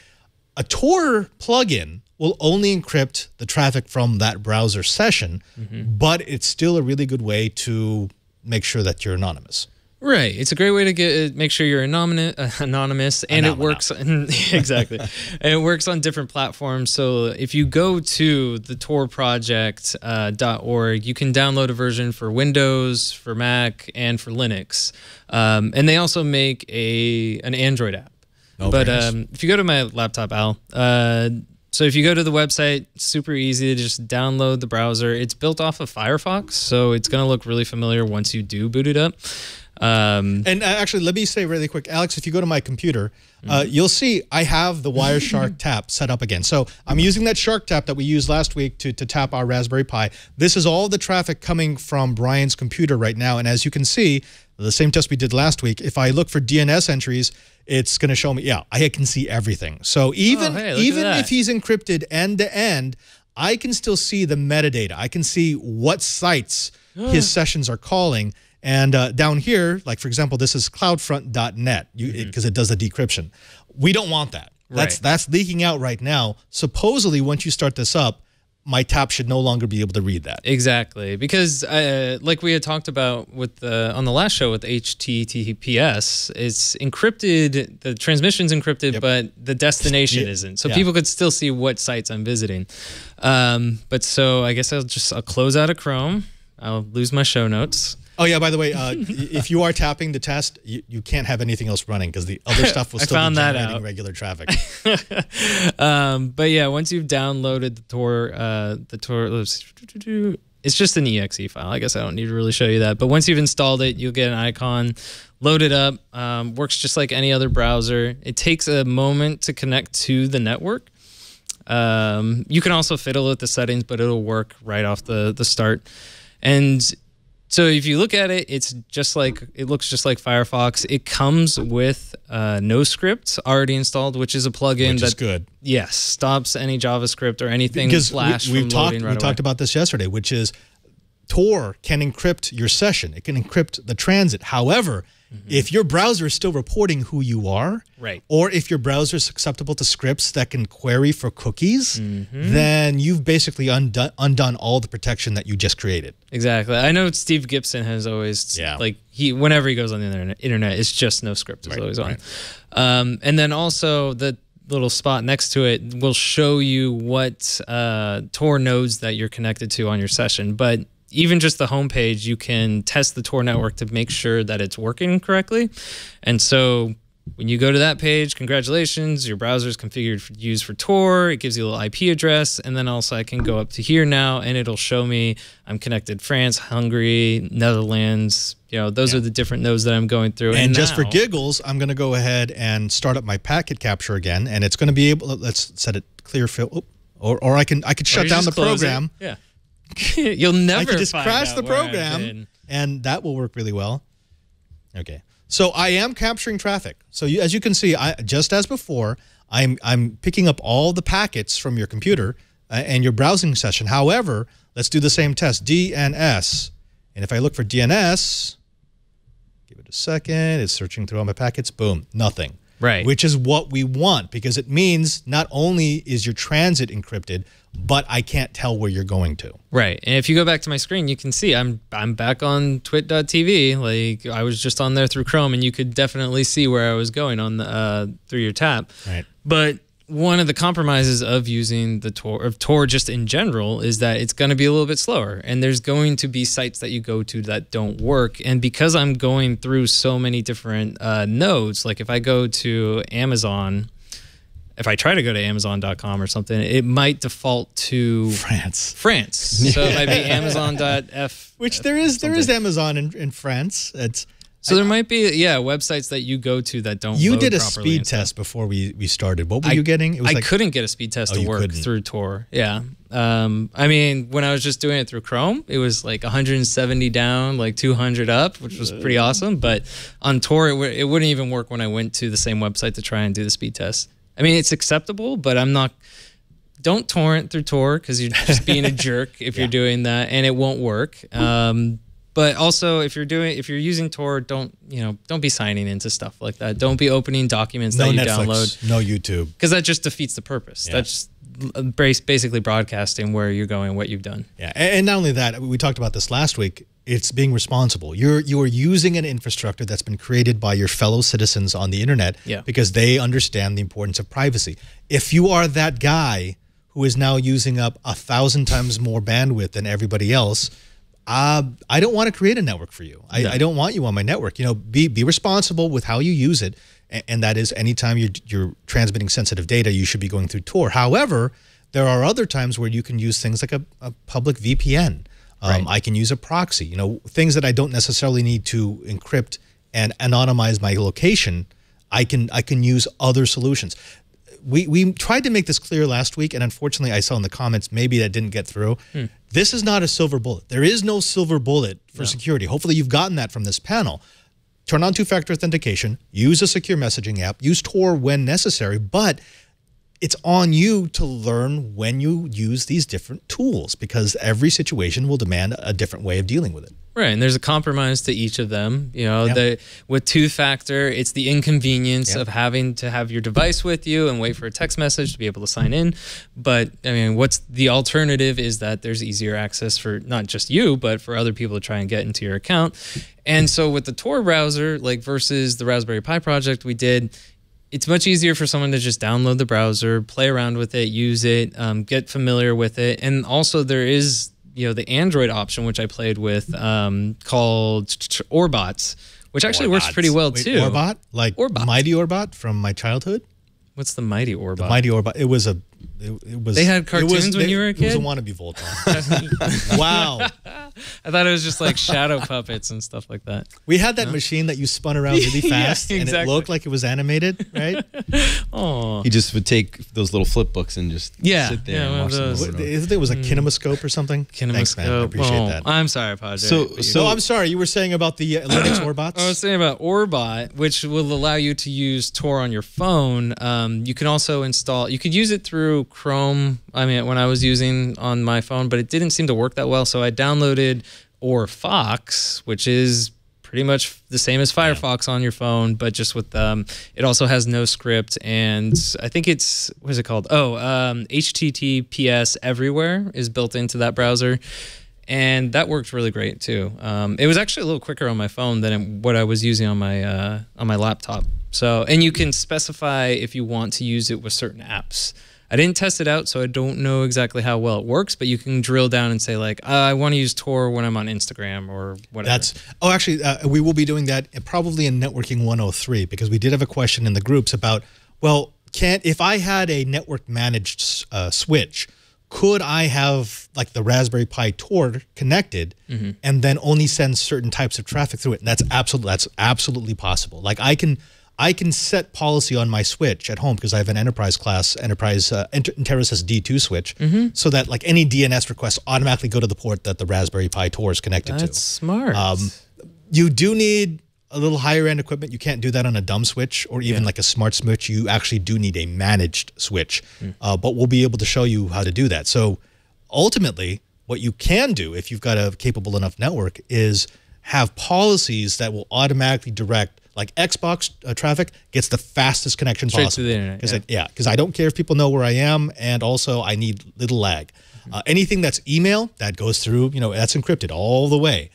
A Tor plugin will only encrypt the traffic from that browser session, but it's still a really good way to make sure that you're anonymous. Right. It's a great way to make sure you're anonymous, and it works exactly. And it works on different platforms. So if you go to the torproject.org, you can download a version for Windows, for Mac, and for Linux. And they also make an Android app. But if you go to my laptop, Al, so if you go to the website, super easy to just download the browser. It's built off of Firefox, so it's going to look really familiar once you do boot it up. And actually, let me say really quick, Alex, if you go to my computer, you'll see I have the Wireshark tap set up again. So I'm using that Shark tap that we used last week to tap our Raspberry Pi. This is all the traffic coming from Brian's computer right now. And as you can see, the same test we did last week, if I look for DNS entries, it's going to show me, yeah, I can see everything. So even if he's encrypted end to end, I can still see the metadata. I can see what sites his sessions are calling. And down here, like for example, this is cloudfront.net because it does the decryption. We don't want that. That's leaking out right now. Supposedly, once you start this up, my tap should no longer be able to read that. Exactly, because like we had talked about with on the last show with HTTPS, it's encrypted. The transmission's encrypted, but the destination isn't. So people could still see what sites I'm visiting. But so I guess I'll close out of Chrome. I'll lose my show notes. Oh, yeah, by the way, if you are tapping the test, you can't have anything else running because the other stuff will still be generating regular traffic. But yeah, once you've downloaded the Tor, it's just an exe file. I guess I don't need to really show you that. But once you've installed it, you'll get an icon, load it up, works just like any other browser. It takes a moment to connect to the network. You can also fiddle with the settings, but it'll work right off the start. And so if you look at it, it looks just like Firefox. It comes with NoScript already installed, which is a plugin that is good. Yes, stops any JavaScript or anything Flash from loading right away. We talked about this yesterday, which is Tor can encrypt your session. It can encrypt the transit. However, if your browser is still reporting who you are, or if your browser is susceptible to scripts that can query for cookies, then you've basically undone all the protection that you just created. Exactly. I know Steve Gibson has always, whenever he goes on the internet, it's just NoScript is always on. And then also the little spot next to it will show you what Tor nodes that you're connected to on your session. But even just the homepage, you can test the Tor network to make sure that it's working correctly. And so when you go to that page, congratulations, your browser is configured to use for Tor. It gives you a little IP address. And then also I can go up to here now and it'll show me I'm connected France, Hungary, Netherlands. Those are the different nodes that I'm going through. And just for giggles, I'm going to go ahead and start up my packet capture again. And it's going to be able, let's set it clear fill. Or I could shut down the program. Yeah. You'll never. I could just crash the program, and that will work really well. Okay, so I am capturing traffic. So as you can see, just as before, I'm picking up all the packets from your computer and your browsing session. However, let's do the same test, DNS, and if I look for DNS, give it a second. It's searching through all my packets. Boom, nothing. Right. Which is what we want because it means not only is your transit encrypted, but I can't tell where you're going to. Right. And if you go back to my screen, you can see I'm back on twit.tv. Like I was just on there through Chrome and you could definitely see where I was going on the through your tab. Right. But one of the compromises of using the Tor just in general is that it's going to be a little bit slower and there's going to be sites that you go to that don't work. And because I'm going through so many different nodes, like if I go to Amazon, if I try to go to Amazon.com or something, it might default to France. So it might be Amazon.f. Which there is Amazon in France. So there might be, websites that you go to that don't You load did a properly speed test before we started. What were you getting? It was I couldn't get a speed test to work through Tor. Yeah. I mean, when I was just doing it through Chrome, it was like 170 down, like 200 up, which was pretty awesome. But on Tor, it wouldn't even work when I went to the same website to try and do the speed test. I mean, it's acceptable, but I'm not... don't torrent through Tor because you're just being a jerk if you're doing that, and it won't work. But also, if you're using Tor, don't be signing into stuff like that. Don't be opening documents that you Netflix, download. No YouTube, because that just defeats the purpose. Yeah. That's basically broadcasting where you're going, what you've done. Yeah, and not only that, we talked about this last week. It's being responsible. You are using an infrastructure that's been created by your fellow citizens on the internet because they understand the importance of privacy. If you are that guy who is now using up 1,000 times more bandwidth than everybody else, I don't want to create a network for you. I don't want you on my network. Be responsible with how you use it, and that is anytime you're transmitting sensitive data, you should be going through Tor. However, there are other times where you can use things like a public VPN. I can use a proxy, things that I don't necessarily need to encrypt and anonymize my location. I can use other solutions. We tried to make this clear last week, and unfortunately I saw in the comments maybe that didn't get through. This is not a silver bullet. There is no silver bullet for security. Hopefully you've gotten that from this panel. Turn on two-factor authentication, use a secure messaging app, use Tor when necessary, but it's on you to learn when you use these different tools because every situation will demand a different way of dealing with it. Right, and there's a compromise to each of them. With two-factor, it's the inconvenience of having to have your device with you and wait for a text message to be able to sign in. But I mean, what's the alternative is that there's easier access for not just you, but for other people to try and get into your account. And so with the Tor browser, versus the Raspberry Pi project we did, it's much easier for someone to just download the browser, play around with it, use it, get familiar with it. And also there is, the Android option, which I played with, called Orbots, which actually works pretty well too. Orbot? Like Orbot. Mighty Orbot from my childhood? What's the Mighty Orbot? The Mighty Orbot. It was They had cartoons when you were a kid? It was a wannabe Voltron. Wow. I thought it was just like shadow puppets and stuff like that. We had that machine that you spun around really fast and it looked like it was animated, right? Oh. He just would take those little flip books and just sit there and watch them. It was a kinemascope or something? Kinemascope. Thanks, man. I appreciate that. I'm sorry, Padre. So I'm sorry. You were saying about the Linux Orbots? I was saying about Orbot, which will allow you to use Tor on your phone. You can also install, you could use it through Chrome. I mean, when I was using on my phone, but it didn't seem to work that well. So I downloaded Fox, which is pretty much the same as Firefox on your phone, but just with it also has no script, and I think it's, what is it called? HTTPS everywhere is built into that browser, and that worked really great too. It was actually a little quicker on my phone than what I was using on my laptop. So, and you can specify if you want to use it with certain apps. I didn't test it out, so I don't know exactly how well it works, but you can drill down and say, like, I want to use Tor when I'm on Instagram or whatever. Actually, we will be doing that probably in Networking 103, because we did have a question in the groups about, well, if I had a network managed switch, could I have like the Raspberry Pi Tor connected and then only send certain types of traffic through it? And that's absolutely possible. Like I can set policy on my switch at home because I have an enterprise class, InterSys D2 switch, so that like any DNS requests automatically go to the port that the Raspberry Pi Tor is connected to. That's smart. You do need a little higher end equipment. You can't do that on a dumb switch or even like a smart switch. You actually do need a managed switch, but we'll be able to show you how to do that. So ultimately, what you can do if you've got a capable enough network is have policies that will automatically direct, like Xbox traffic gets the fastest connection Straight possible. to the internet. Because I don't care if people know where I am, and also I need little lag. Anything that's email, that goes through, that's encrypted all the way.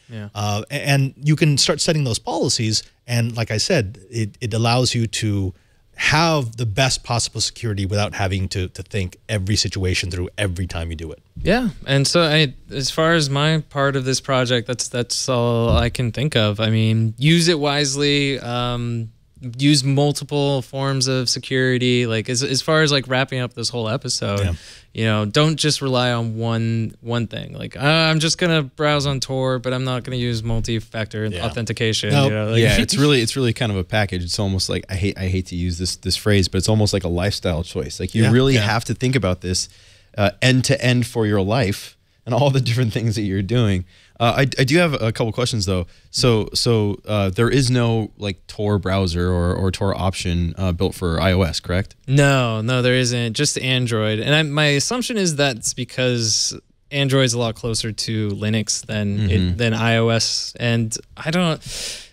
And you can start setting those policies, and like I said, it allows you to have the best possible security without having to think every situation through every time you do it. Yeah, and so as far as my part of this project, that's all I can think of. I mean, use it wisely. Use multiple forms of security. Like as far as like wrapping up this whole episode, don't just rely on one thing. Like I'm just gonna browse on Tor, but I'm not gonna use multi-factor authentication. Nope. It's really kind of a package. It's almost like I hate to use this phrase, but it's almost like a lifestyle choice. Like you really have to think about this end to end for your life and all the different things that you're doing. I do have a couple questions though. So there is no like Tor browser or Tor option built for iOS, correct? No, there isn't. Just Android. And my assumption is that's because Android's a lot closer to Linux than iOS, and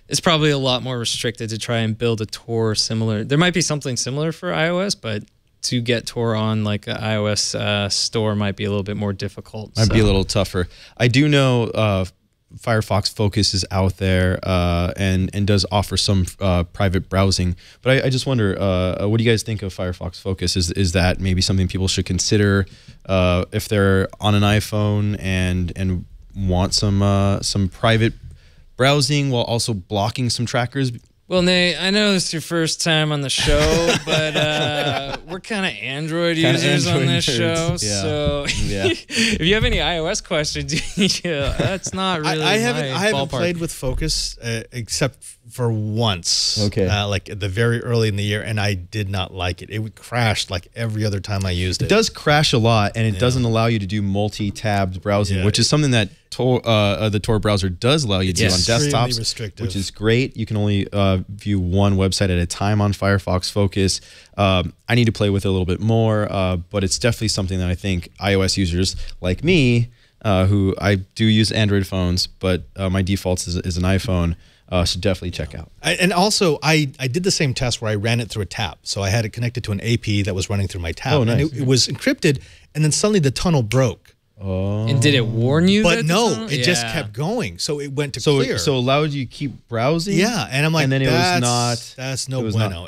it's probably a lot more restricted to try and build a Tor similar. There might be something similar for iOS, but to get Tor on like an iOS store might be a little bit more difficult. Might be a little tougher. I do know Firefox Focus is out there and does offer some private browsing. But I just wonder, what do you guys think of Firefox Focus? Is that maybe something people should consider if they're on an iPhone and want some private browsing while also blocking some trackers? Well, Nate, I know this is your first time on the show, but we're kind of Android users on this show. So if you have any iOS questions, that's not really I haven't played with Focus except for once. Okay. Like at the very early in the year, and I did not like it. It would crash like every other time I used it. It does crash a lot, and it doesn't allow you to do multi-tabbed browsing, which is something that the Tor browser does allow you to do on desktops, restrictive. which is great. You can only view one website at a time on Firefox Focus. I need to play with it a little bit more, but it's definitely something that I think iOS users like me, who I do use Android phones, but my default is an iPhone, should definitely check out. And also, I did the same test where I ran it through a tab. So I had it connected to an AP that was running through my tab. Oh, nice. And it was encrypted, and then suddenly the tunnel broke. Oh. And did it warn you? But no, it just kept going. So it went to clear. So it allowed you to keep browsing? Yeah, and I'm like, and then that's no bueno.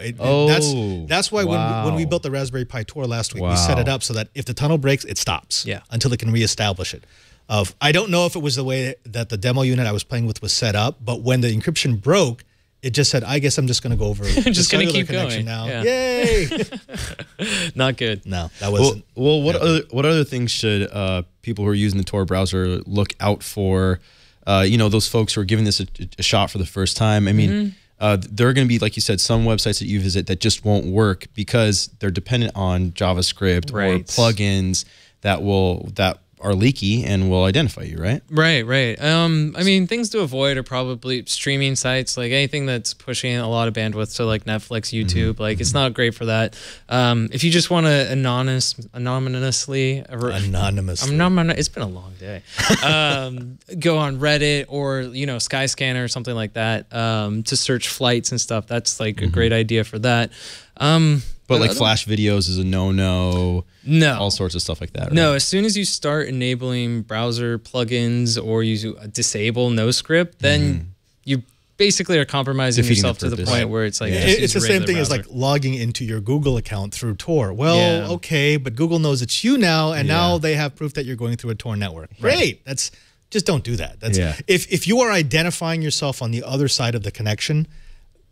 That's why when we built the Raspberry Pi Tor last week, we set it up so that if the tunnel breaks, it stops until it can reestablish it. I don't know if it was the way that the demo unit I was playing with was set up, but when the encryption broke, it just said, I guess I'm just going to go over just going to keep connection going now. Yay! Not good. No, that wasn't. Well, what other things should people who are using the Tor browser look out for? Those folks who are giving this a shot for the first time. I mean, there are going to be, like you said, some websites that you visit that just won't work because they're dependent on JavaScript or plugins that are leaky and will identify you, right? Right. I mean, things to avoid are probably streaming sites, like anything that's pushing a lot of bandwidth to like Netflix, YouTube. Like, it's not great for that. If you just want to anonymously, it's been a long day. Go on Reddit or Skyscanner or something like that to search flights and stuff. That's like a great idea for that. But like Flash videos is a no. All sorts of stuff like that. Right? No, as soon as you start enabling browser plugins or you disable NoScript, then you basically are compromising yourself to the point where it's like it's the same thing as like logging into your Google account through Tor. Well, okay, but Google knows it's you now, and now they have proof that you're going through a Tor network. Great. Just don't do that. If you are identifying yourself on the other side of the connection,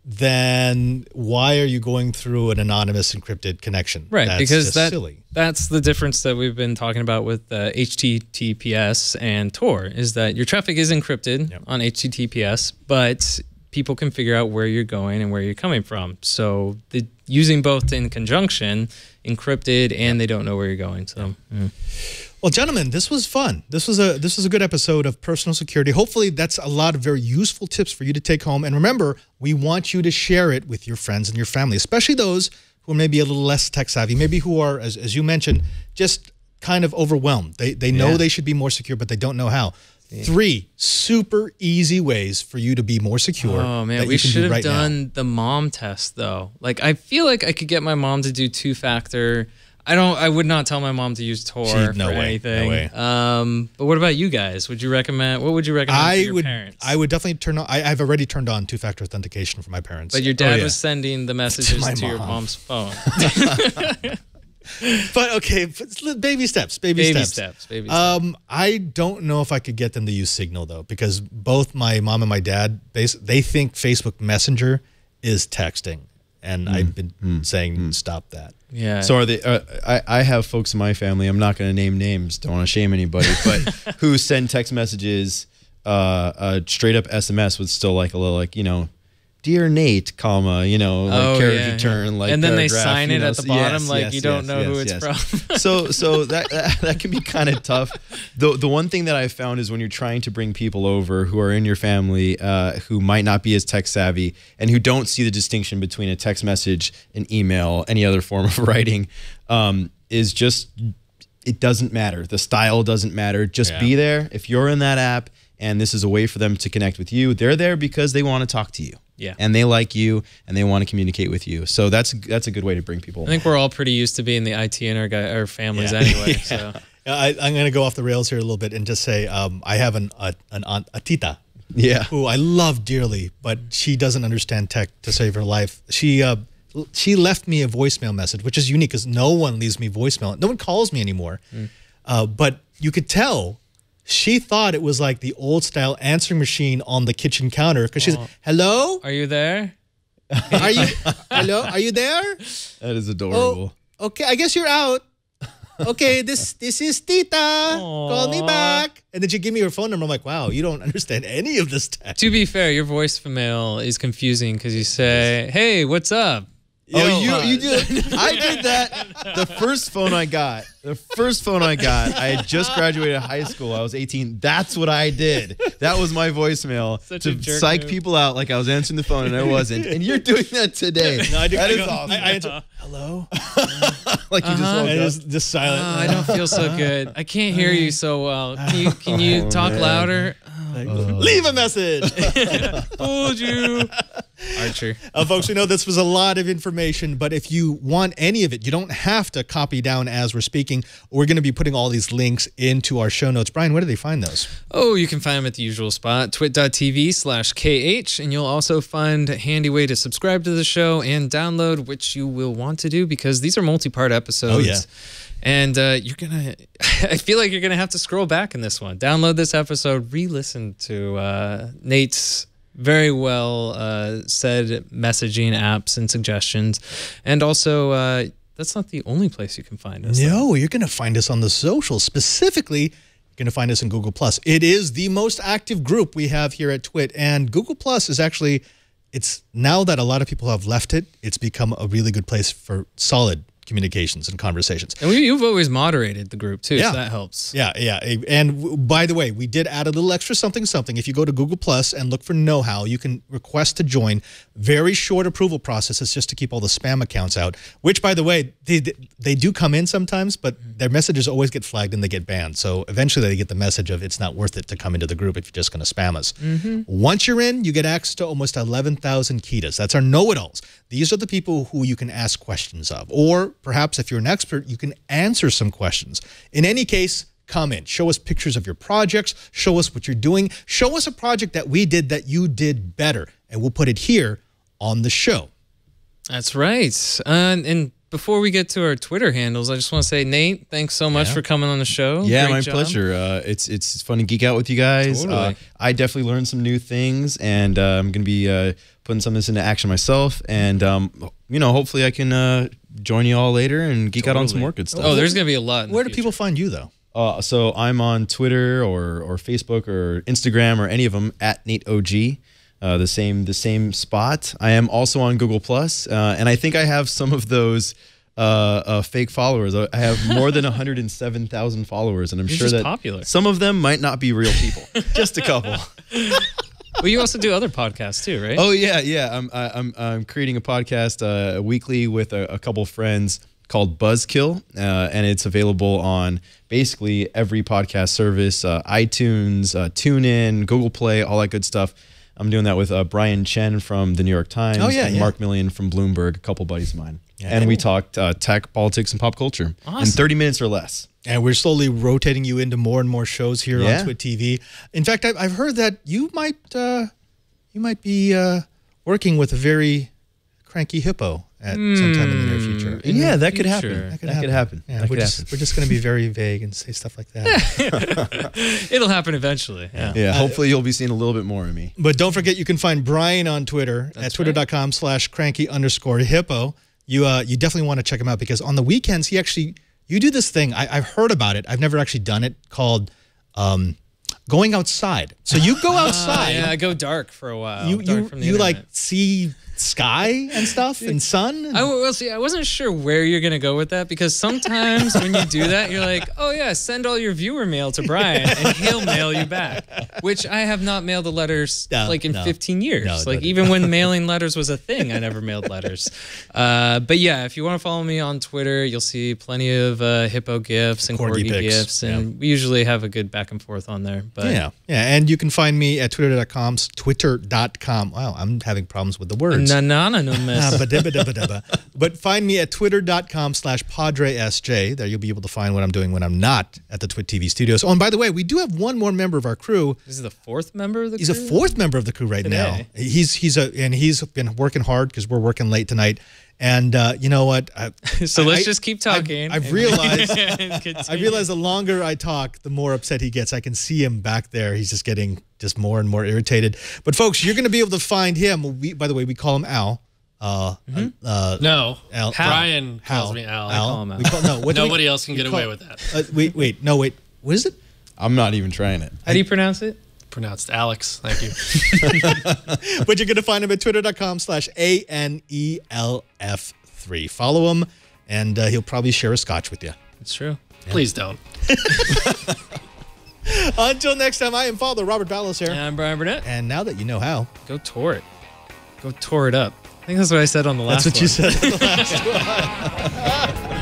then why are you going through an anonymous encrypted connection? Right, because silly. That's the difference that we've been talking about with HTTPS and Tor, is that your traffic is encrypted on HTTPS, but people can figure out where you're going and where you're coming from. So using both in conjunction, encrypted and they don't know where you're going. So. Well, gentlemen, this was fun. This was a good episode of personal security. Hopefully, that's a lot of very useful tips for you to take home. And remember, we want you to share it with your friends and your family, especially those who are maybe a little less tech savvy, maybe who are, as you mentioned, just kind of overwhelmed. They know they should be more secure, but they don't know how. 3 super easy ways for you to be more secure. Oh man, we should have done the mom test though. Like, I feel like I could get my mom to do 2-factor. I would not tell my mom to use Tor for anything. No way. But what about you guys? What would you recommend for your parents? I would definitely turn on. I've already turned on 2-factor authentication for my parents. But your dad was sending the messages to your mom's phone. But okay, baby steps. Baby steps. I don't know if I could get them to use Signal though, because both my mom and my dad, they think Facebook Messenger is texting. And I've been saying, stop that. Yeah. So are they? I have folks in my family. I'm not going to name names. Don't want to shame anybody, but who send text messages, straight up SMS with still like a little dear Nate, comma, you know, like character yeah. turn, like, and then they paragraph, sign you it know, at the bottom, yes, like yes, you don't yes, know yes, who it's yes. from. So that can be kind of tough. The one thing that I found is when you're trying to bring people over who are in your family, who might not be as tech savvy and who don't see the distinction between a text message, an email, any other form of writing, is just, it doesn't matter. The style doesn't matter. Just be there. If you're in that app and this is a way for them to connect with you, they're there because they want to talk to you. Yeah. And they like you and they want to communicate with you. So that's a good way to bring people. I think we're all pretty used to being the IT in our families anyway. So I'm going to go off the rails here a little bit and just say I have an aunt, a tita, who I love dearly, but she doesn't understand tech to save her life. She left me a voicemail message, which is unique because no one leaves me voicemail. No one calls me anymore. But you could tell she thought it was like the old style answering machine on the kitchen counter because she's, hello? Are you there? Are you, hello? Are you there? That is adorable. Oh, okay, I guess you're out. Okay, this is Tita. Call me back. And then she gave me her phone number. I'm like, wow, you don't understand any of this tech. To be fair, your voicemail is confusing because you say, hey, what's up? You did. I did that. The first phone I got, I had just graduated high school. I was 18. That's what I did. That was my voicemail to psych move. people out like I was answering the phone and I wasn't. And you're doing that today. No, I do. That is go, awesome. I answer, hello? Like you just woke up. Just silent. I don't feel so good. I can't hear you so well. Can you talk louder? Leave a message. Fooled you. Archer. Folks, we know this was a lot of information, but if you want any of it, you don't have to copy down as we're speaking. We're going to be putting all these links into our show notes. Brian, where do they find those? Oh, you can find them at the usual spot, twit.tv/KH, and you'll also find a handy way to subscribe to the show and download, which you will want to do because these are multi-part episodes. Oh, yeah. And you're going to, I feel like you're going to have to scroll back in this one. Download this episode, re-listen to Nate's very well said messaging apps and suggestions. And also, that's not the only place you can find us. No, you're going to find us on the socials. Specifically, you're going to find us in Google+. It is the most active group we have here at Twit. And Google+ is actually, it's now that a lot of people have left it, it's become a really good place for solid communications and conversations. And you've always moderated the group too, Yeah. so that helps. Yeah. And by the way, we did add a little extra something. If you go to Google Plus and look for Know How, you can request to join. Very short approval process. It's just to keep all the spam accounts out, which, by the way, they do come in sometimes, but their messages always get flagged and they get banned. So eventually they get the message of it's not worth it to come into the group if you're just going to spam us. Once you're in, you get access to almost 11,000 Kitas. That's our know-it-alls. These are the people who you can ask questions of, or perhaps if you're an expert, you can answer some questions. In any case, come in. Show us pictures of your projects. Show us what you're doing. Show us a project that we did that you did better, and we'll put it here on the show. That's right. And before we get to our Twitter handles, I just want to say, Nate, thanks so much for coming on the show. Yeah, Great my job. pleasure. It's fun to geek out with you guys. Totally. I definitely learned some new things, and I'm going to be putting some of this into action myself. And, hopefully I can join you all later and geek out on some more good stuff. Oh, there's going to be a lot. Where do people find you, though? So I'm on Twitter or Facebook or Instagram or any of them at NateOG. The same spot. I am also on Google Plus, and I think I have some of those fake followers. I have more than 107,000 followers, and I'm You're sure just that popular. some of them might not be real people. Just a couple. Well, you also do other podcasts too, right? Oh yeah. I'm creating a podcast weekly with a couple friends called Buzzkill, and it's available on basically every podcast service: iTunes, TuneIn, Google Play, all that good stuff. I'm doing that with Brian Chen from the New York Times and Mark Millian from Bloomberg, a couple buddies of mine. Yeah, and we talked tech, politics, and pop culture in 30 minutes or less. And we're slowly rotating you into more and more shows here on Twit TV. In fact, I've heard that you might be working with a very cranky hippo at sometime in the near future. Yeah, that could happen. That could happen. Yeah, we're just going to be very vague and say stuff like that. It'll happen eventually. Yeah, hopefully you'll be seeing a little bit more of me. But don't forget, you can find Brian on Twitter at twitter.com/cranky_hippo. You definitely want to check him out because on the weekends, you do this thing. I've heard about it. I've never actually done it, called going outside. So you go outside. Yeah, I go dark for a while. You like see sky and stuff and sun. See, I wasn't sure where you're gonna go with that because sometimes when you do that, you're like, oh yeah, send all your viewer mail to Brian and he'll mail you back. Which I have not mailed the letters in 15 years. Even when mailing letters was a thing, I never mailed letters. But yeah, if you want to follow me on Twitter, you'll see plenty of hippo gifs and corgi gifs, and we usually have a good back and forth on there. But yeah, and you can find me at twitter.com. Wow, I'm having problems with the words. Anonymous. But find me at twitter.com/PadreSJ. There you'll be able to find what I'm doing when I'm not at the Twit TV studios. Oh, and by the way, we do have one more member of our crew. This is the fourth member of the crew? He's a fourth member of the crew right now. He's been working hard because we're working late tonight. And you know what? So let's just keep talking. I've realized the longer I talk, the more upset he gets. I can see him back there. He's just getting more and more irritated. But folks, you're going to be able to find him. By the way, we call him Al. No, Al. Brian calls me Al. I call him Al. Nobody else can get away with that. Wait. What is it? I'm not even trying it. How do you pronounce it? Pronounced Alex. Thank you. But you're going to find him at twitter.com/ANELF3. Follow him, and he'll probably share a scotch with you. It's true. Yeah. Please don't. Until next time, I am Father Robert Ballos here. And I'm Brian Burnett. And now that you know how, go tour it. Go tour it up. I think that's what I said on the last one. That's what you said on the last one.